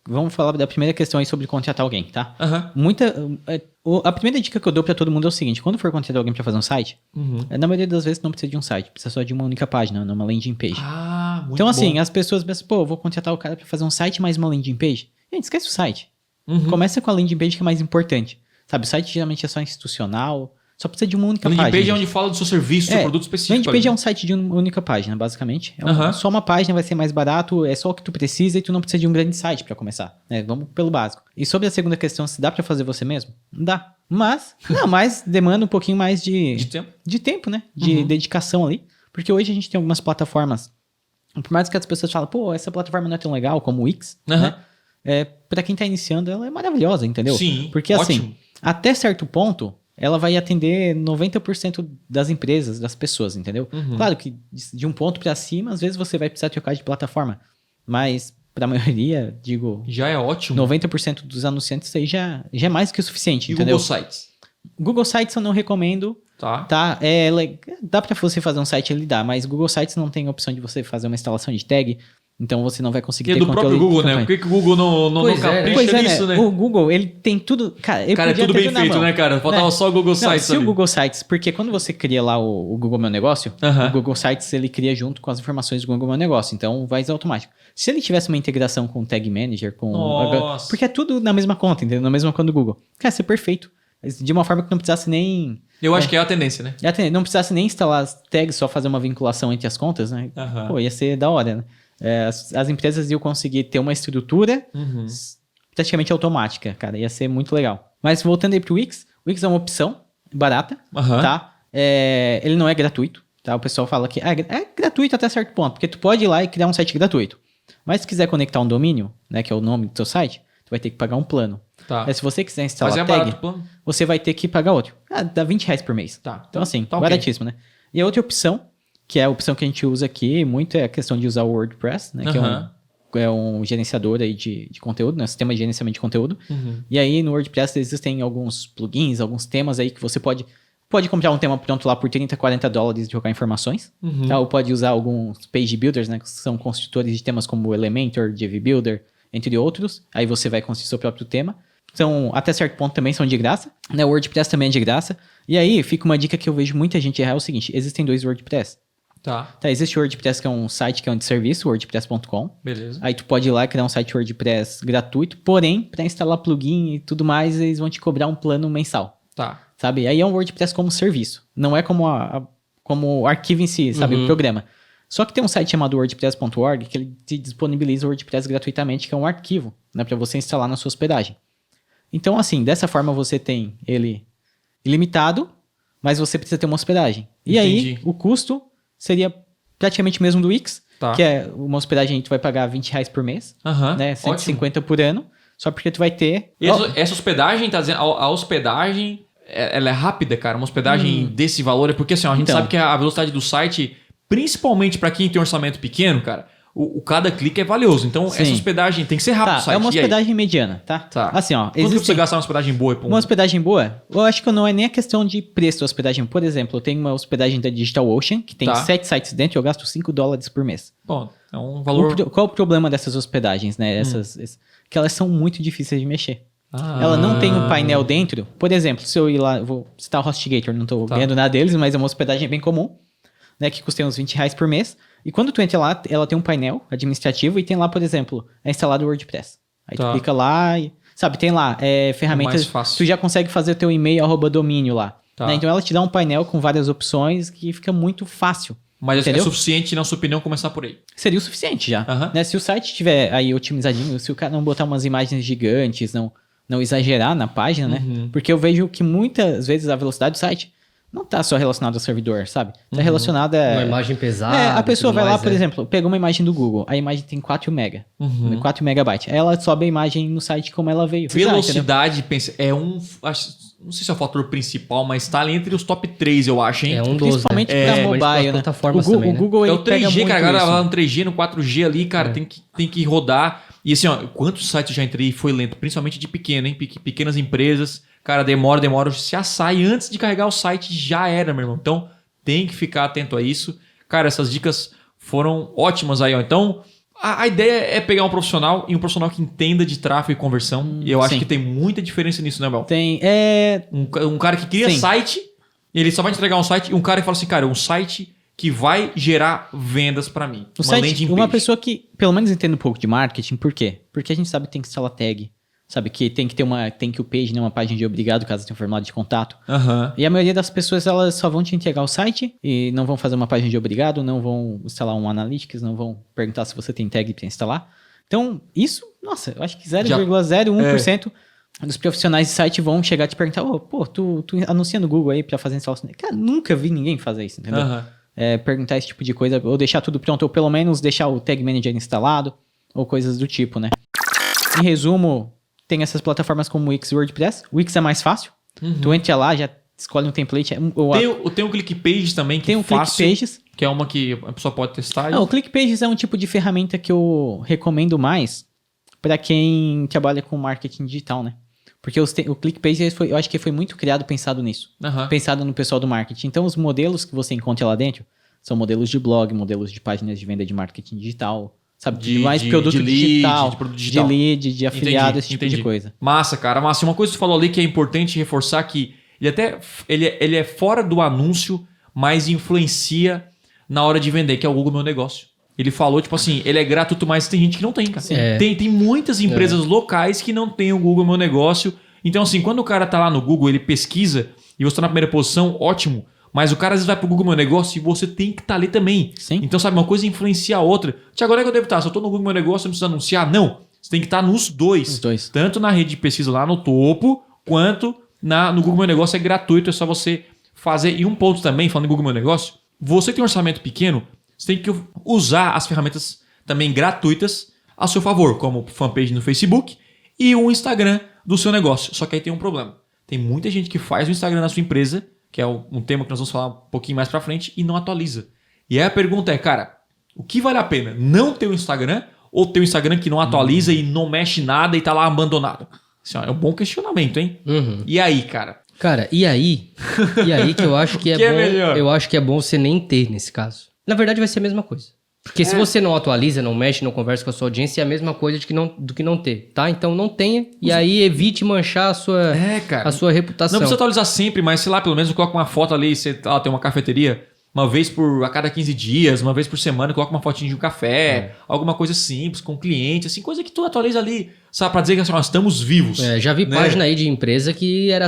vamos falar da primeira questão aí sobre contratar alguém, tá? A primeira dica que eu dou pra todo mundo é o seguinte: quando for contratar alguém pra fazer um site, na maioria das vezes não precisa de um site, precisa só de uma única página, uma landing page. Muito então, assim, bom. as pessoas pensam, eu vou contratar o cara pra fazer um site mais uma landing page. Gente, esquece o site. Começa com a landing page que é mais importante. Sabe, o site geralmente é só institucional, só precisa de uma única página. Landing page é onde fala do seu serviço, do seu produto específico. Landing page é um site de uma única página, basicamente. Só uma página vai ser mais barato, é só o que tu precisa e tu não precisa de um grande site pra começar. Né? Vamos pelo básico. E sobre a segunda questão, se dá pra fazer você mesmo? Não dá. Mas demanda um pouquinho mais de tempo. De tempo, né? De dedicação ali. Porque hoje a gente tem algumas plataformas, por mais que as pessoas falem, essa plataforma não é tão legal como o Wix, né? Pra quem tá iniciando, ela é maravilhosa, entendeu? Sim, porque ótimo. Assim, até certo ponto, ela vai atender 90% das empresas, das pessoas, entendeu? Claro que de um ponto pra cima, às vezes você vai precisar trocar de plataforma. Mas pra maioria, já é ótimo. 90% dos anunciantes aí já é mais que o suficiente, e entendeu? Google Sites? Google Sites eu não recomendo. Tá? Dá pra você fazer um site, ele dá, mas Google Sites não tem opção de você fazer uma instalação de tag. Então você não vai conseguir ter controle. É do próprio Google, né? Por que o Google não capricha nisso, né? O Google, ele tem tudo... Cara, é tudo bem feito, né, cara? Faltava só o Google Sites. Se o Google Sites... Porque quando você cria lá o Google Meu Negócio, o Google Sites, ele cria junto com as informações do Google Meu Negócio. Então, vai ser automático. Se ele tivesse uma integração com o Tag Manager, porque é tudo na mesma conta, entendeu? Na mesma conta do Google. Cara, isso é perfeito. De uma forma que não precisasse nem... Eu acho que é a tendência, né? Não precisasse nem instalar as tags, só fazer uma vinculação entre as contas, né? Ia ser da hora, né? As empresas iam conseguir ter uma estrutura praticamente automática, cara. Ia ser muito legal. Mas voltando aí pro Wix, o Wix é uma opção barata, tá? Ele não é gratuito, tá? O pessoal fala que é gratuito até certo ponto, porque tu pode ir lá e criar um site gratuito. Mas se quiser conectar um domínio, né, que é o nome do teu site, tu vai ter que pagar um plano. Tá. Se você quiser instalar a tag, barato o plano? Você vai ter que pagar outro. Dá R$20 por mês. Tá. Então assim, tá baratíssimo, né? E a outra opção, que é a opção que a gente usa aqui, muito é a questão de usar o WordPress, né? Que é um gerenciador aí de conteúdo, né? Sistema de gerenciamento de conteúdo. E aí no WordPress existem alguns plugins, alguns temas aí que você pode comprar um tema pronto lá por $30, $40 e jogar informações. Tá? Ou pode usar alguns page builders, né? Que são construtores de temas como Elementor, JV Builder, entre outros. Aí você vai construir seu próprio tema. Então, até certo ponto também são de graça, né? O WordPress também é de graça. E aí, fica uma dica que eu vejo muita gente errar, é o seguinte: existem dois WordPress. Tá, existe o WordPress, que é um site que é um de serviço, wordpress.com. Beleza. Aí tu pode ir lá e criar um site WordPress gratuito, porém, para instalar plugin e tudo mais, eles vão te cobrar um plano mensal. Tá. sabe? Aí é um WordPress como serviço. Não é como como o arquivo em si, sabe? O programa. Só que tem um site chamado wordpress.org que ele te disponibiliza o WordPress gratuitamente, que é um arquivo, né? Para você instalar na sua hospedagem. Então, assim, dessa forma você tem ele ilimitado, mas você precisa ter uma hospedagem. E aí, o custo seria praticamente o mesmo do Wix, que é uma hospedagem que tu vai pagar R$20 por mês, né? 150 por ano, só porque tu vai ter... Essa hospedagem, tá dizendo, a hospedagem, ela é rápida, cara? Uma hospedagem desse valor? É porque assim, ó, a gente sabe que a velocidade do site, principalmente para quem tem um orçamento pequeno, cara, o cada clique é valioso. Então, essa hospedagem tem que ser rápida. É uma hospedagem mediana, tá? Assim, ó. Quanto você gastar uma hospedagem boa? Uma hospedagem boa? Eu acho que não é nem a questão de preço da hospedagem. Por exemplo, eu tenho uma hospedagem da DigitalOcean, que tem 7 sites dentro e eu gasto $5 por mês. Bom, é um valor... Qual o problema dessas hospedagens, né? Que elas são muito difíceis de mexer. Ela não tem um painel dentro. Por exemplo, se eu ir lá, vou citar o HostGator, não tô ganhando nada deles, mas é uma hospedagem bem comum, né? Que custa uns R$20 por mês. E quando tu entra lá, ela tem um painel administrativo e tem lá, por exemplo, instalado o WordPress. Aí tu clica lá e... Sabe, tem lá ferramentas... Tu já consegue fazer o teu e-mail @domínio lá. Né? Então ela te dá um painel com várias opções que fica muito fácil. Mas entendeu? É suficiente, na sua opinião, começar por aí? Seria o suficiente já. Né? Se o site estiver aí otimizadinho, se o cara não botar umas imagens gigantes, não exagerar na página, né? Porque eu vejo que muitas vezes a velocidade do site não tá só relacionada ao servidor, sabe? Tá relacionada a... Uma imagem pesada. A pessoa vai lá, por exemplo, pegou uma imagem do Google, a imagem tem 4 MB, 4 megabytes. Ela sobe a imagem no site como ela veio. Velocidade, pensa, não sei se é o fator principal, mas tá ali entre os top 3, eu acho, hein? É um dos, principalmente pra mobile, né? O Google é o 3G, cara, agora lá no 3G, no 4G ali, cara, tem que rodar. E assim, ó, quantos sites eu já entrei e foi lento, principalmente de pequeno, hein? Pequenas empresas, cara, demora, se assar e antes de carregar o site já era, meu irmão. Então, tem que ficar atento a isso. Cara, essas dicas foram ótimas aí, ó. Então, a ideia é pegar um profissional e um profissional que entenda de tráfego e conversão. E eu acho que tem muita diferença nisso, né, Bel? Tem, Um cara que cria site, ele só vai te entregar um site, e um cara que fala assim, cara, um site que vai gerar vendas pra mim. Uma pessoa que pelo menos entenda um pouco de marketing, por quê? Porque a gente sabe que tem que instalar tag, sabe? Que tem que ter o page, né? Uma página de obrigado, caso tenha um formulário de contato. E a maioria das pessoas, elas só vão te entregar o site e não vão fazer uma página de obrigado, não vão instalar um Analytics, não vão perguntar se você tem tag pra instalar. Então, isso, nossa, eu acho que 0,01% dos profissionais de site vão chegar e te perguntar, tu anuncia no Google aí pra fazer instalação. Cara, nunca vi ninguém fazer isso, entendeu? Perguntar esse tipo de coisa, ou deixar tudo pronto, ou pelo menos deixar o Tag Manager instalado, ou coisas do tipo, né? Em resumo, tem essas plataformas como o Wix e o WordPress. O Wix é mais fácil. Tu entra lá, já escolhe um template. Tem o ClickPages também, que tem um ClickPages, que é uma que a pessoa pode testar. O ClickPages é um tipo de ferramenta que eu recomendo mais para quem trabalha com marketing digital, né? Porque o ClickPages, eu acho que foi muito criado pensado nisso. Pensado no pessoal do marketing. Então, os modelos que você encontra lá dentro são modelos de blog, modelos de páginas de venda de marketing digital, sabe? De mais produto digital, de lead, de afiliado, esse tipo de coisa. Massa, cara. Massa. Uma coisa que você falou ali que é importante reforçar que ele é fora do anúncio, mas influencia na hora de vender, que é o Google Meu Negócio. Ele falou, tipo assim, ele é gratuito, mas tem gente que não tem, cara. Tem muitas empresas locais que não tem o Google Meu Negócio. Então, assim, quando o cara tá lá no Google, ele pesquisa e você tá na primeira posição, ótimo. Mas o cara às vezes vai pro Google Meu Negócio e você tem que estar ali também. Então, sabe, uma coisa influencia a outra. Tiago, agora é que eu devo estar? Se eu tô no Google Meu Negócio, eu não preciso anunciar? Não. Você tem que estar nos dois. Os dois. Tanto na rede de pesquisa lá no topo, quanto no Google Meu Negócio é gratuito, é só você fazer. E um ponto também, falando em Google Meu Negócio, você tem um orçamento pequeno, você tem que usar as ferramentas também gratuitas a seu favor, como fanpage no Facebook e o Instagram do seu negócio. Só que aí tem um problema. Tem muita gente que faz o Instagram da sua empresa, que é um tema que nós vamos falar um pouquinho mais pra frente, e não atualiza. E aí a pergunta é, cara, o que vale a pena? Não ter o Instagram ou ter o Instagram que não atualiza e não mexe nada e tá lá abandonado? Assim, ó, é um bom questionamento, hein? E aí, cara? Cara, e aí que eu acho que é bom. Melhor? Eu acho que é bom você nem ter nesse caso. Na verdade, vai ser a mesma coisa. Porque se você não atualiza, não mexe, não conversa com a sua audiência, é a mesma coisa do que não ter, tá? Então não tenha. E aí evite manchar a sua reputação. Não precisa atualizar sempre, mas sei lá, pelo menos coloca uma foto ali, você tem uma cafeteria, uma vez a cada 15 dias, uma vez por semana, coloca uma fotinha de um café, alguma coisa simples, com o cliente, assim, coisa que tu atualiza ali, sabe, pra dizer que assim, nós estamos vivos. Já vi né? página aí de empresa que era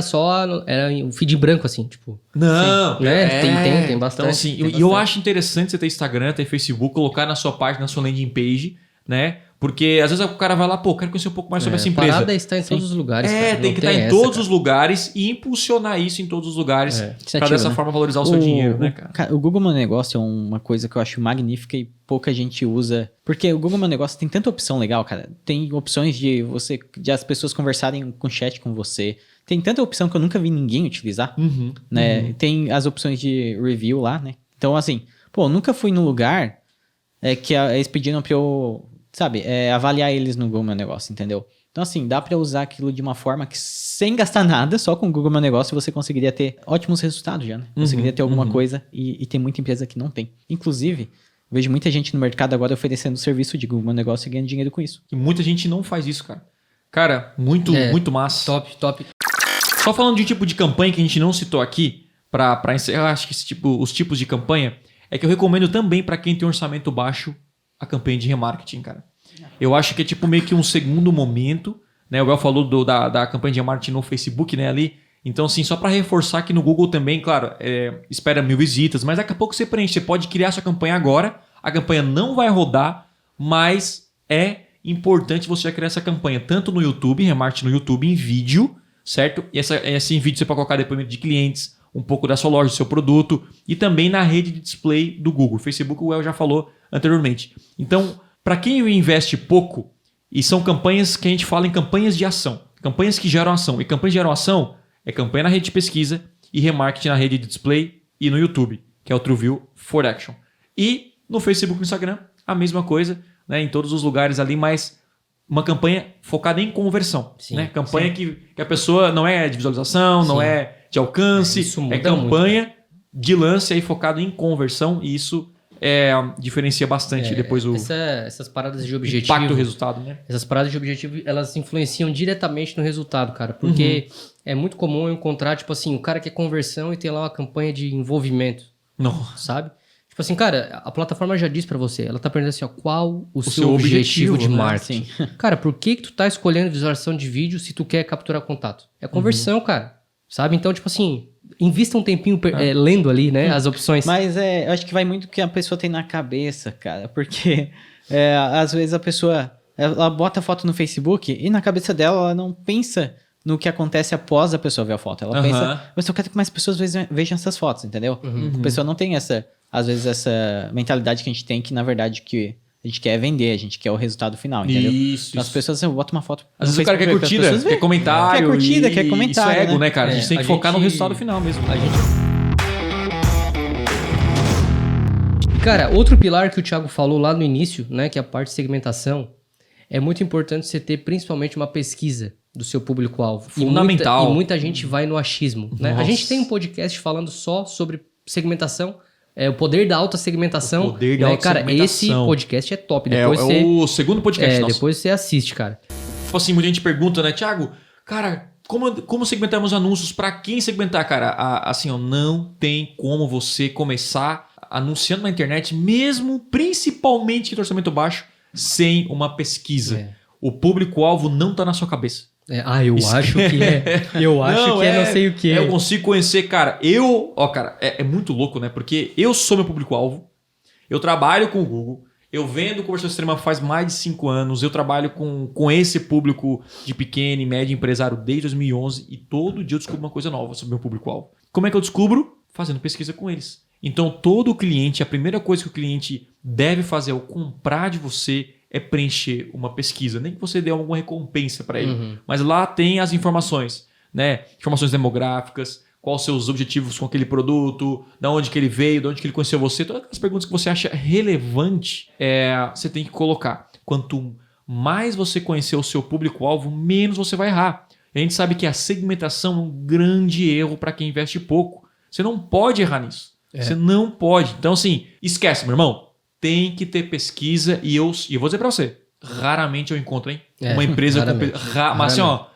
um feed branco, assim, tipo. Não, sim, né? Tem bastante. Então, assim, e eu acho interessante você ter Instagram, ter Facebook, colocar na sua página, na sua landing page, né? Porque às vezes o cara vai lá, pô, quero conhecer um pouco mais sobre essa A empresa. parada é estar em todos os lugares. cara. Tem Não que estar em essa, todos cara. os lugares e impulsionar isso em todos os lugares pra dessa né? forma valorizar o seu dinheiro, né, cara? O Google Meu Negócio é uma coisa que eu acho magnífica e pouca gente usa. Porque o Google Meu Negócio tem tanta opção legal, cara. Tem opções de as pessoas conversarem com chat com você. Tem tanta opção que eu nunca vi ninguém utilizar, né? Tem as opções de review lá, né? Então, assim, pô, eu nunca fui num lugar que eles pediram pra eu, sabe, avaliar eles no Google Meu Negócio, entendeu? Então, assim, dá pra usar aquilo de uma forma que, sem gastar nada, só com o Google Meu Negócio, você conseguiria ter ótimos resultados já, né? Conseguiria ter alguma coisa e tem muita empresa que não tem. Inclusive, vejo muita gente no mercado agora oferecendo serviço de Google Meu Negócio e ganhando dinheiro com isso. E muita gente não faz isso, cara. Cara, muito massa. Top. Só falando de um tipo de campanha que a gente não citou aqui, pra encerrar, acho que os tipos de campanha, é que eu recomendo também pra quem tem orçamento baixo a campanha de remarketing, cara. Eu acho que é tipo meio que um segundo momento, né? O Bel falou da campanha de remarketing no Facebook, né, ali. Então, assim, só pra reforçar que no Google também, claro, espera 1000 visitas, mas daqui a pouco você preenche. Você pode criar sua campanha agora, a campanha não vai rodar, mas é importante você já criar essa campanha, tanto no YouTube, remarketing no YouTube em vídeo, certo? E esse vídeo você pode colocar depoimento de clientes, um pouco da sua loja, do seu produto, e também na rede de display do Google. Facebook, o El já falou anteriormente. Então, para quem investe pouco, e são campanhas que a gente fala em campanhas de ação, campanhas que geram ação. E campanhas que geram ação é campanha na rede de pesquisa e remarketing na rede de display e no YouTube, que é o TrueView for Action. E no Facebook e no Instagram, a mesma coisa, né? Em todos os lugares ali, mas uma campanha focada em conversão. Sim, né? Campanha que a pessoa não é de visualização, não é de alcance, isso muda campanha muito, de lance aí focado em conversão, e isso diferencia bastante depois o essas paradas de objetivo. impacto do resultado, né? Essas paradas de objetivo, elas influenciam diretamente no resultado, cara. Porque é muito comum eu encontrar, tipo assim, o cara quer conversão e tem lá uma campanha de envolvimento, Nossa. sabe? Tipo assim, cara, a plataforma já diz pra você, ela tá perguntando assim, ó, qual o seu objetivo de né? marketing? Cara, por que tu tá escolhendo visualização de vídeo se tu quer capturar contato? É conversão, cara. Sabe? Então, tipo assim, invista um tempinho lendo ali, né, as opções. Mas eu acho que vai muito do que a pessoa tem na cabeça, cara. Porque às vezes a pessoa ela bota a foto no Facebook e na cabeça dela ela não pensa no que acontece após a pessoa ver a foto. Ela pensa, mas eu quero que mais pessoas vejam essas fotos, entendeu? A pessoa não tem às vezes essa mentalidade que a gente tem, que na verdade que a gente quer vender, a gente quer o resultado final, entendeu? Isso. Então, as pessoas, eu boto uma foto. Às vezes o cara quer curtida, quer comentário. Quer curtida, quer comentário. Isso é ego, né? né, cara? A gente tem que focar no resultado final mesmo. Cara, outro pilar que o Thiago falou lá no início, né, que é a parte de segmentação, é muito importante você ter principalmente uma pesquisa do seu público-alvo. Fundamental. E muita gente vai no achismo, né? Nossa. A gente tem um podcast falando só sobre segmentação, o poder da autossegmentação. O poder da né? autossegmentação. Cara, esse podcast é top. Depois o segundo podcast nosso. Depois você assiste, cara. Tipo assim, muita gente pergunta, né, Thiago, cara, como segmentarmos anúncios? Pra quem segmentar, cara? Assim, ó, não tem como você começar anunciando na internet, mesmo principalmente em orçamento baixo, sem uma pesquisa. O público-alvo não tá na sua cabeça. Eu acho que é. Eu acho não sei o que. Eu consigo conhecer, cara. Cara, é muito louco, né? Porque eu sou meu público-alvo, eu trabalho com o Google, eu vendo conversão extrema faz mais de 5 anos, eu trabalho com esse público de pequeno e médio empresário desde 2011 e todo dia eu descubro uma coisa nova sobre o meu público-alvo. Como é que eu descubro? Fazendo pesquisa com eles. Então, todo cliente, a primeira coisa que o cliente deve fazer ao comprar de você é preencher uma pesquisa. Nem que você dê alguma recompensa para ele. Mas lá tem as informações, né? Informações demográficas, quais os seus objetivos com aquele produto, de onde que ele veio, de onde que ele conheceu você. Todas as perguntas que você acha relevante, você tem que colocar. Quanto mais você conhecer o seu público-alvo, menos você vai errar. A gente sabe que a segmentação é um grande erro para quem investe pouco. Você não pode errar nisso. Você não pode. Então, assim, esquece, meu irmão. Tem que ter pesquisa e eu vou dizer pra você, raramente eu encontro, hein? Uma empresa com... Mas assim, ó,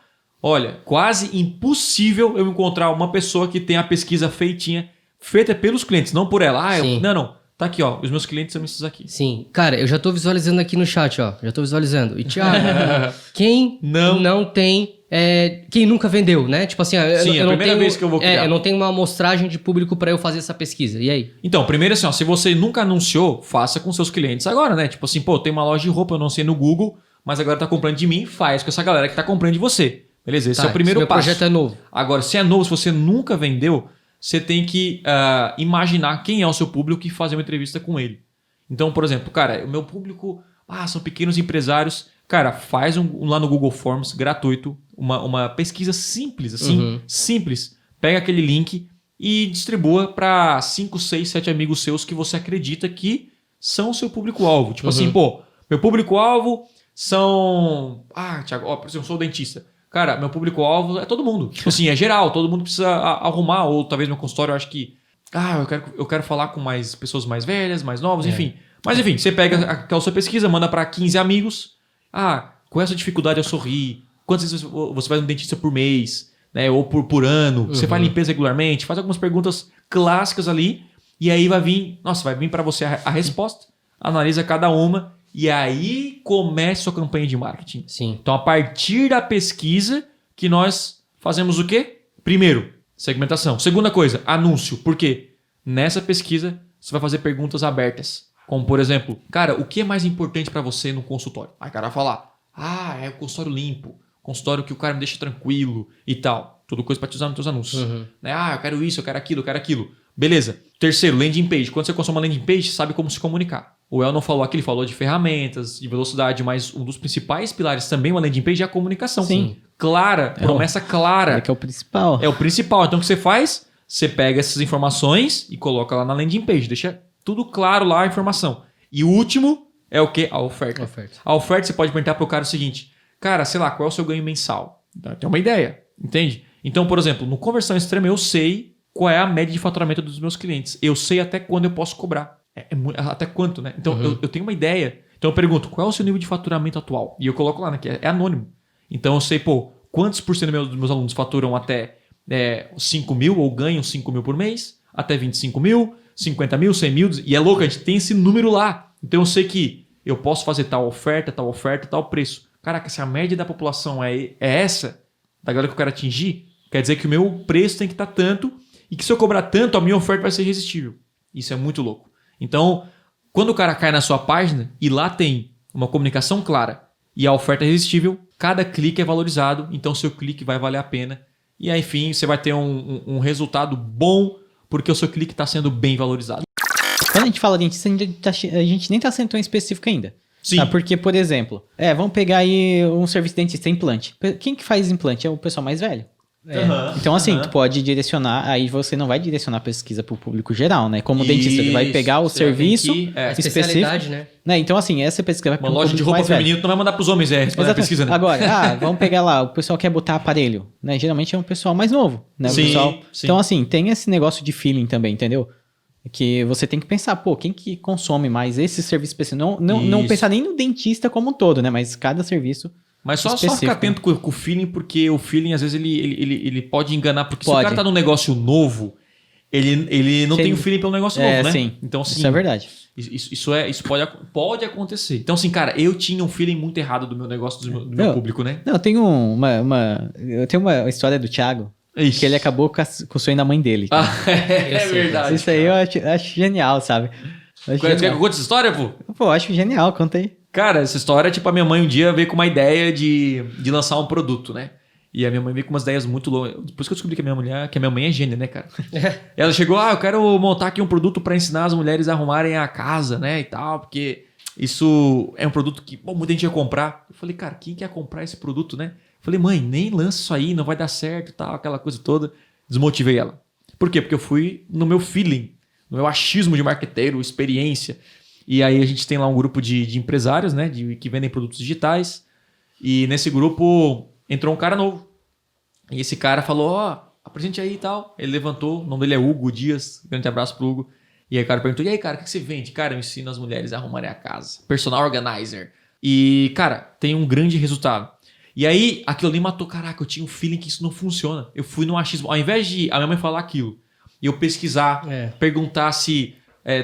olha, quase impossível eu encontrar uma pessoa que tenha a pesquisa feita pelos clientes, não por ela. Não. Tá aqui, ó. Os meus clientes são esses aqui. Sim. Cara, eu já tô visualizando aqui no chat, ó. Já tô visualizando. E, Thiago, quem não tem... quem nunca vendeu, né? Tipo assim, Sim, é a primeira vez que eu vou criar. eu não tenho uma amostragem de público pra eu fazer essa pesquisa. E aí? Então, primeiro assim, ó, se você nunca anunciou, faça com seus clientes agora, né? Tipo assim, pô, tem uma loja de roupa, eu não sei no Google, mas agora tá comprando de mim, faz com essa galera que tá comprando de você. Beleza? Esse é o primeiro meu passo. projeto é novo. Agora, se é novo, se você nunca vendeu, você tem que imaginar quem é o seu público e fazer uma entrevista com ele. Então, por exemplo, cara, o meu público são pequenos empresários. Cara, faz lá no Google Forms, gratuito, uma pesquisa simples, assim, simples. Pega aquele link e distribua para 5, 6, 7 amigos seus que você acredita que são o seu público-alvo. Tipo assim, pô, meu público-alvo são... Thiago, por exemplo, eu sou dentista. Cara, meu público-alvo é todo mundo. Tipo assim, é geral, todo mundo precisa arrumar, ou talvez meu consultório, eu acho que... eu quero falar com mais pessoas mais velhas, mais novas, enfim. Mas enfim, você pega aquela sua pesquisa, manda para 15 amigos. Com essa dificuldade eu sorri. Quantas vezes você vai no dentista por mês, né? Ou por ano? Você faz limpeza regularmente? Faz algumas perguntas clássicas ali. E aí vai vir para você a resposta. Analisa cada uma. E aí começa a sua campanha de marketing. Sim. Então, a partir da pesquisa que nós fazemos o quê? Primeiro, segmentação. Segunda coisa, anúncio. Por quê? Nessa pesquisa, você vai fazer perguntas abertas. Como, por exemplo, cara, o que é mais importante para você no consultório? Aí o cara vai falar, é o consultório limpo, consultório que o cara me deixa tranquilo e tal. Tudo coisa para te usar nos teus anúncios. Né? Eu quero isso, eu quero aquilo. Beleza. Terceiro, landing page. Quando você consome uma landing page, sabe como se comunicar. O El não falou aqui, ele falou de ferramentas, de velocidade, mas um dos principais pilares também uma landing page é a comunicação. Sim. Clara, promessa clara. É que é o principal. É o principal. Então o que você faz? Você pega essas informações e coloca lá na landing page. Deixa tudo claro lá a informação. E o último é o quê? A oferta. A oferta você pode perguntar pro cara o seguinte. Cara, sei lá, qual é o seu ganho mensal? Tem uma ideia, entende? Então, por exemplo, no Conversão Extrema eu sei qual é a média de faturamento dos meus clientes. Eu sei até quando eu posso cobrar. Até quanto, né? Então, eu tenho uma ideia. Então, eu pergunto, qual é o seu nível de faturamento atual? E eu coloco lá, né? Que é anônimo. Então, eu sei, quantos por cento dos meus alunos faturam até 5 mil ou ganham 5 mil por mês? Até 25 mil, 50 mil, 100 mil. E é louco, a gente tem esse número lá. Então, eu sei que eu posso fazer tal oferta, tal preço. Caraca, se a média da população é essa, da galera que eu quero atingir, quer dizer que o meu preço tem que estar tanto e que se eu cobrar tanto, a minha oferta vai ser irresistível. Isso é muito louco. Então, quando o cara cai na sua página e lá tem uma comunicação clara e a oferta é irresistível, cada clique é valorizado, então seu clique vai valer a pena. E aí, enfim, você vai ter um resultado bom porque o seu clique está sendo bem valorizado. Quando a gente fala dentista, a gente nem está sendo tão específico ainda. Sim. Tá? Porque, por exemplo, vamos pegar aí um serviço de dentista, implante. Quem que faz implante? É o pessoal mais velho. Então, assim, tu pode direcionar, aí você não vai direcionar a pesquisa para o público geral, né? Como dentista, tu vai pegar o serviço especialidade, né? Então, assim, essa pesquisa vai para uma loja de roupa feminina, tu não vai mandar para os homens responder a pesquisa, né? Agora, vamos pegar lá, o pessoal quer botar aparelho, né? Geralmente é um pessoal mais novo, né? Sim, sim. Então, assim, tem esse negócio de feeling também, entendeu? Que você tem que pensar, quem que consome mais esse serviço específico? Não pensar nem no dentista como um todo, né? Mas cada serviço. Mas só ficar atento com o feeling, porque o feeling, às vezes, ele pode enganar. Porque se o cara tá num negócio novo, ele não tem o feeling pelo negócio novo, né? Sim. Então, assim, isso é verdade. Isso pode acontecer. Então, assim, cara, eu tinha um feeling muito errado do meu negócio, do meu público, né? Não, eu tenho uma história do Thiago. Isso. Que ele acabou com o sonho da mãe dele. É verdade. Isso aí eu acho genial, sabe? Quer que eu conte essa história, pô? Pô, acho genial, conta aí. Cara, essa história, tipo, a minha mãe um dia veio com uma ideia de lançar um produto, né? E a minha mãe veio com umas ideias muito loucas. Por isso que eu descobri que a minha mãe é gênia, né, cara? Ela chegou, eu quero montar aqui um produto para ensinar as mulheres a arrumarem a casa, né, e tal, porque isso é um produto que muita gente ia comprar. Eu falei, cara, quem quer comprar esse produto, né? Eu falei, mãe, nem lança isso aí, não vai dar certo e tal, aquela coisa toda. Desmotivei ela. Por quê? Porque eu fui no meu feeling, no meu achismo de marqueteiro, experiência. E aí a gente tem lá um grupo de empresários, né, que vendem produtos digitais. E nesse grupo entrou um cara novo. E esse cara falou, apresente aí e tal. Ele levantou, o nome dele é Hugo Dias. Grande abraço pro Hugo. E aí o cara perguntou, e aí, cara, o que você vende? Cara, eu ensino as mulheres a arrumarem a casa. Personal organizer. E, cara, tem um grande resultado. E aí, aquilo ali matou, caraca, eu tinha um feeling que isso não funciona. Eu fui no achismo. Ao invés de a minha mãe falar aquilo, e eu pesquisar, perguntar se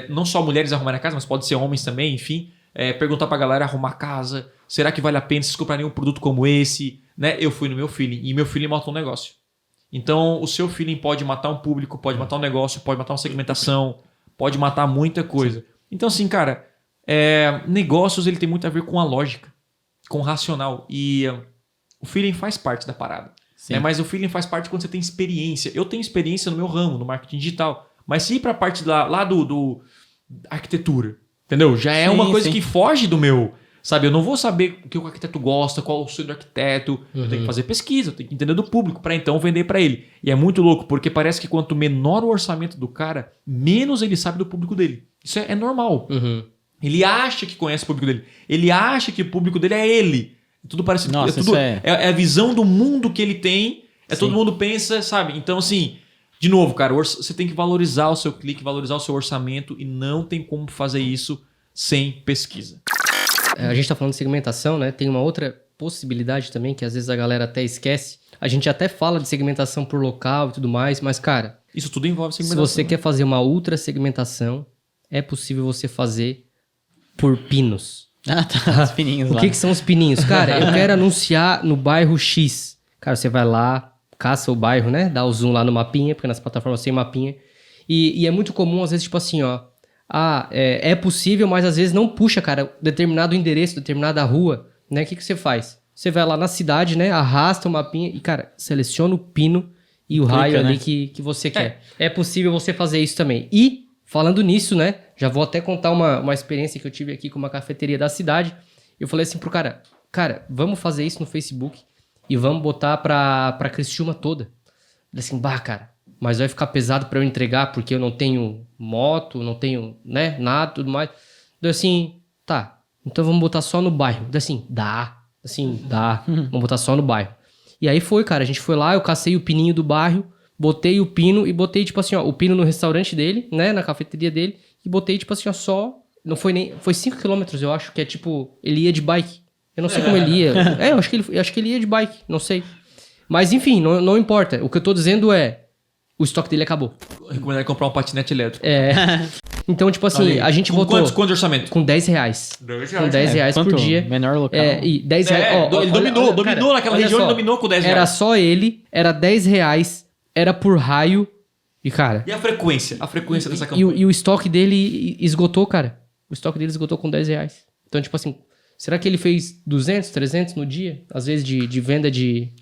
não só mulheres arrumarem a casa, mas pode ser homens também, enfim. Perguntar pra galera arrumar a casa. Será que vale a pena vocês comprarem um produto como esse? Né? Eu fui no meu feeling. E meu feeling matou um negócio. Então, o seu feeling pode matar um público, pode matar um negócio, pode matar uma segmentação, pode matar muita coisa. Sim. Então, assim, cara, negócios ele tem muito a ver com a lógica, com o racional. E o feeling faz parte da parada. Mas o feeling faz parte quando você tem experiência. Eu tenho experiência no meu ramo, no marketing digital. Mas se ir pra parte lá do arquitetura, entendeu? Já é uma coisa que foge do meu... Sabe, eu não vou saber o que o arquiteto gosta, qual o sonho do arquiteto. Eu tenho que fazer pesquisa, eu tenho que entender do público para então vender para ele. E é muito louco, porque parece que quanto menor o orçamento do cara, menos ele sabe do público dele. Isso é normal. Ele acha que conhece o público dele. Ele acha que o público dele é ele. Tudo parece... Nossa, é a visão do mundo que ele tem. Todo mundo pensa, sabe? Então, assim... De novo, cara, você tem que valorizar o seu clique, valorizar o seu orçamento e não tem como fazer isso sem pesquisa. A gente tá falando de segmentação, né? Tem uma outra possibilidade também, que às vezes a galera até esquece. A gente até fala de segmentação por local e tudo mais, mas, cara... Isso tudo envolve segmentação. Se você quer fazer uma ultra segmentação, é possível você fazer por pinos. Ah, tá. Os pininhos lá. O que são os pininhos? Cara, eu quero anunciar no bairro X. Cara, você vai lá, caça o bairro, né? Dá o zoom lá no mapinha, porque nas plataformas tem mapinha. E é muito comum, às vezes, tipo assim, ó... é possível, mas às vezes não puxa, cara, determinado endereço, determinada rua, né? O que você faz? Você vai lá na cidade, né? Arrasta o mapinha e, cara, seleciona o pino e o raio ali, né? que você quer. É possível você fazer isso também. E, falando nisso, né? Já vou até contar uma experiência que eu tive aqui com uma cafeteria da cidade. Eu falei assim pro cara, vamos fazer isso no Facebook e vamos botar pra Criciúma toda. Eu falei assim, cara, mas vai ficar pesado para eu entregar porque eu não tenho moto, não tenho, né, nada, tudo mais. Então, assim, tá, então vamos botar só no bairro. Então, assim, dá, vamos botar só no bairro. E aí foi, cara, a gente foi lá, eu cacei o pininho do bairro, botei o pino e botei, tipo assim, ó, o pino no restaurante dele, né, na cafeteria dele, e botei, tipo assim, ó, só, não foi nem, foi 5 km, eu acho, que é tipo, ele ia de bike. Eu não sei como ele ia. Eu acho que ele ia de bike, não sei. Mas, enfim, não importa. O que eu tô dizendo é, o estoque dele acabou. Eu recomendaria comprar um patinete elétrico. Então, tipo assim, a gente botou... Quanto de orçamento? Com R$10. Com R$10 por dia. Menor local. E R$10... ele dominou naquela região, ele dominou com R$10. Era só ele, era R$10, era por raio. E, cara... E a frequência dessa campanha? E o estoque dele esgotou, cara. O estoque dele esgotou com R$10. Então, tipo assim... Será que ele fez 200, 300 no dia? Às vezes de venda de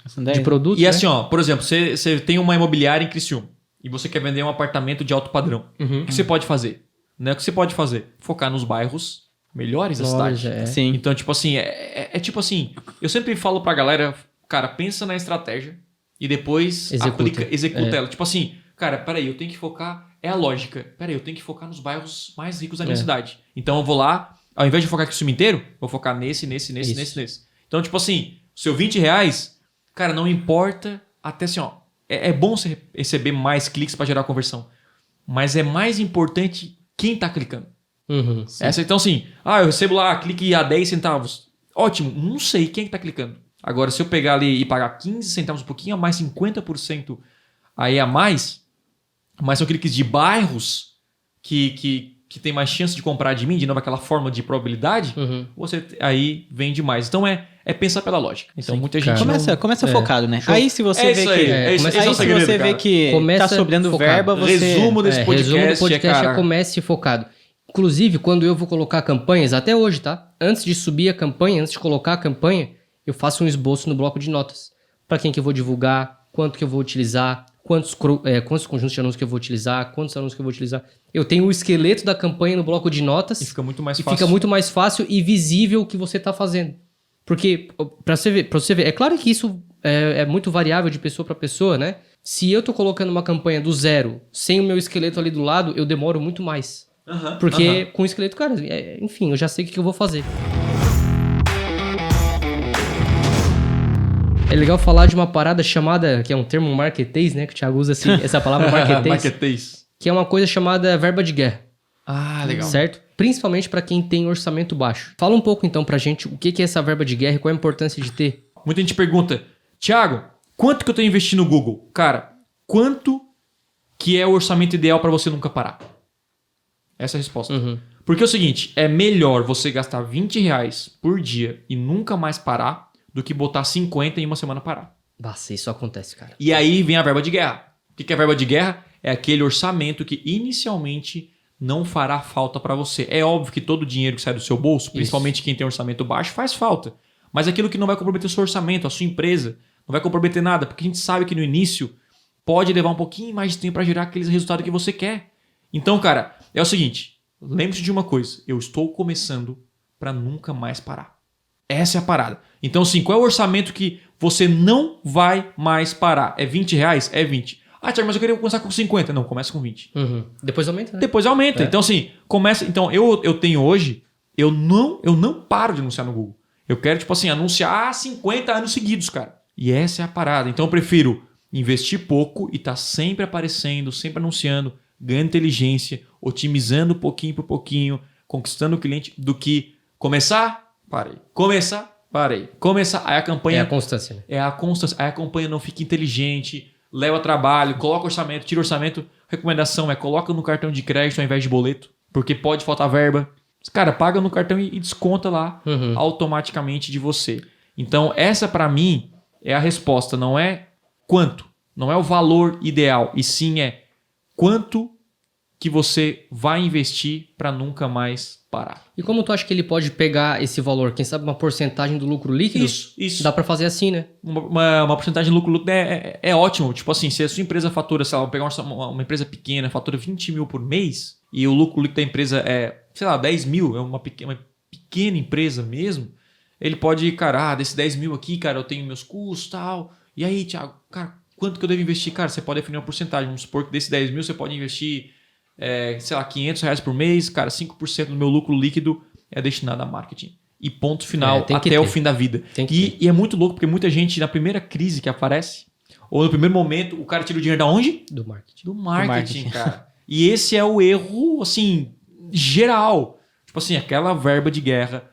produtos, E né? assim, ó, por exemplo, você tem uma imobiliária em Criciúma e você quer vender um apartamento de alto padrão. O que você pode fazer? Né? O que você pode fazer? Focar nos bairros melhores da cidade. Sim. Então, tipo assim, tipo assim, eu sempre falo pra galera, cara, pensa na estratégia e depois executa ela. Tipo assim, cara, peraí, eu tenho que focar, é a lógica. Peraí, eu tenho que focar nos bairros mais ricos da minha cidade. Então eu vou lá, ao invés de focar aqui o cemitério inteiro, vou focar nesse. Então, tipo assim, o seu R$20, cara, não importa, até assim, ó, é bom você receber mais cliques para gerar conversão, mas é mais importante quem tá clicando. Então, assim, eu recebo lá, clique a 10 centavos. Ótimo, não sei quem que tá clicando. Agora, se eu pegar ali e pagar 15 centavos, um pouquinho a mais, 50% aí a mais, mas são cliques de bairros que tem mais chance de comprar de mim, de novo aquela forma de probabilidade, você aí vende mais. Então é pensar pela lógica. Então muita gente começa focado, né? Aí se você vê que você vê que tá sobrando focado. verba, você resumo desse podcast, resumo do podcast é comece focado. Inclusive, quando eu vou colocar campanhas, até hoje, tá? Antes de subir a campanha, antes de colocar a campanha, eu faço um esboço no bloco de notas. Para quem que eu vou divulgar, quanto que eu vou utilizar, quantos conjuntos de anúncios que eu vou utilizar, quantos anúncios que eu vou utilizar. Eu tenho o esqueleto da campanha no bloco de notas. E fica muito mais fácil. Fica muito mais fácil e visível o que você está fazendo. Porque, para você ver, é claro que isso é muito variável de pessoa para pessoa, né? Se eu tô colocando uma campanha do zero, sem o meu esqueleto ali do lado, eu demoro muito mais. Porque com o esqueleto, cara, enfim, eu já sei o que eu vou fazer. É legal falar de uma parada chamada, que é um termo marketês, né? Que o Thiago usa assim, essa palavra marketês. Que é uma coisa chamada verba de guerra. Legal. Certo? Principalmente para quem tem orçamento baixo. Fala um pouco então pra gente o que é essa verba de guerra e qual a importância de ter. Muita gente pergunta, Thiago, quanto que eu tô investindo no Google? Cara, quanto que é o orçamento ideal para você nunca parar? Essa é a resposta. Porque é o seguinte, é melhor você gastar R$20 por dia e nunca mais parar do que botar 50 em uma semana parar. Nossa, isso acontece, cara. E aí vem a verba de guerra. O que é a verba de guerra? É aquele orçamento que inicialmente não fará falta para você. É óbvio que todo o dinheiro que sai do seu bolso, principalmente quem tem orçamento baixo, faz falta. Mas aquilo que não vai comprometer o seu orçamento, a sua empresa, não vai comprometer nada, porque a gente sabe que no início pode levar um pouquinho mais de tempo para gerar aqueles resultados que você quer. Então, cara, é o seguinte, lembre-se de uma coisa, eu estou começando para nunca mais parar. Essa é a parada. Então, assim, qual é o orçamento que você não vai mais parar? É R$20? É 20. Ah, Thiago, mas eu queria começar com 50. Não, começa com 20. Depois aumenta, né? Depois aumenta. Então, assim, começa. Então, eu tenho hoje, eu não paro de anunciar no Google. Eu quero, tipo assim, anunciar 50 anos seguidos, cara. E essa é a parada. Então, eu prefiro investir pouco e tá sempre aparecendo, sempre anunciando, ganhando inteligência, otimizando pouquinho por pouquinho, conquistando o cliente, do que começar, parei. Começar, parei. Começar, aí a campanha... É a constância, né? É a constância. Aí a campanha não fica inteligente, leva trabalho, coloca orçamento, tira orçamento. Recomendação é coloca no cartão de crédito ao invés de boleto, porque pode faltar verba. Cara, paga no cartão e desconta lá automaticamente de você. Então, essa para mim é a resposta. Não é quanto, não é o valor ideal, e sim é quanto que você vai investir para nunca mais parar. E como tu acha que ele pode pegar esse valor? Quem sabe uma porcentagem do lucro líquido? Isso. Dá para fazer assim, né? Uma porcentagem de lucro líquido é ótimo. Tipo assim, se a sua empresa fatura, sei lá, vou pegar uma empresa pequena, fatura 20 mil por mês, e o lucro líquido da empresa é, sei lá, 10 mil, é uma pequena empresa mesmo, ele pode, cara, desses 10 mil aqui, cara, eu tenho meus custos e tal. E aí, Thiago, cara, quanto que eu devo investir? Cara, você pode definir uma porcentagem. Vamos supor que desses 10 mil você pode investir, sei lá, R$500 por mês. Cara, 5% do meu lucro líquido é destinado a marketing. E ponto final, até o fim da vida. E é muito louco, porque muita gente, na primeira crise que aparece, ou no primeiro momento, o cara tira o dinheiro da onde? Do marketing. Do marketing, cara. E esse é o erro, assim, geral. Tipo assim, aquela verba de guerra,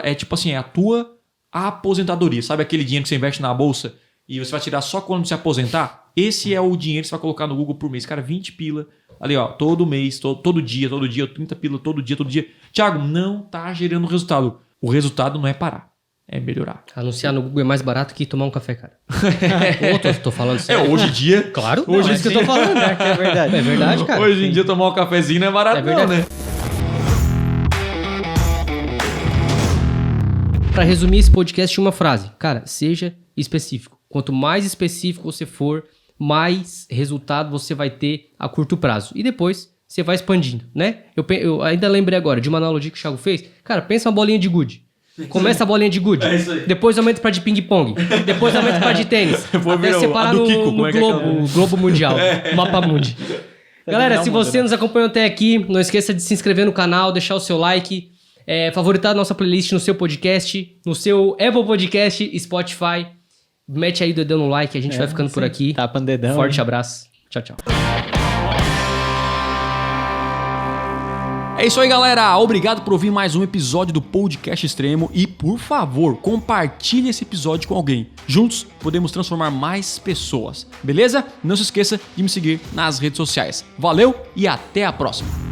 é tipo assim, é a tua aposentadoria. Sabe aquele dinheiro que você investe na bolsa e você vai tirar só quando se aposentar? Esse é o dinheiro que você vai colocar no Google por mês. Cara, 20 pila. Ali, ó, todo mês, todo dia, 30 pila, todo dia. Thiago, não tá gerando resultado. O resultado não é parar, é melhorar. Anunciar no Google é mais barato que tomar um café, cara. Tô falando sério. Hoje em dia... Claro, hoje é isso que eu tô falando. É verdade. É verdade, cara. Hoje em dia tomar um cafezinho não é barato não, né? Pra resumir esse podcast em uma frase, cara, seja específico. Quanto mais específico você for, mais resultado você vai ter a curto prazo. E depois você vai expandindo, né? Eu ainda lembrei agora de uma analogia que o Thiago fez. Cara, pensa uma bolinha de gude. Começa a bolinha de gude. É isso aí. Depois aumenta pra de ping-pong. Depois aumenta pra de tênis. Até você parar no Globo Mundial. Mapa Mundi. Galera, se você nos acompanhou até aqui, não esqueça de se inscrever no canal, deixar o seu like, favoritar a nossa playlist no seu podcast, no seu Apple Podcast, Spotify. Mete aí o dedão no like, a gente vai ficando por aqui. Tapa no dedão. Forte abraço. Tchau, tchau. É isso aí, galera. Obrigado por ouvir mais um episódio do Podcast Extremo e, por favor, compartilhe esse episódio com alguém. Juntos, podemos transformar mais pessoas. Beleza? Não se esqueça de me seguir nas redes sociais. Valeu e até a próxima.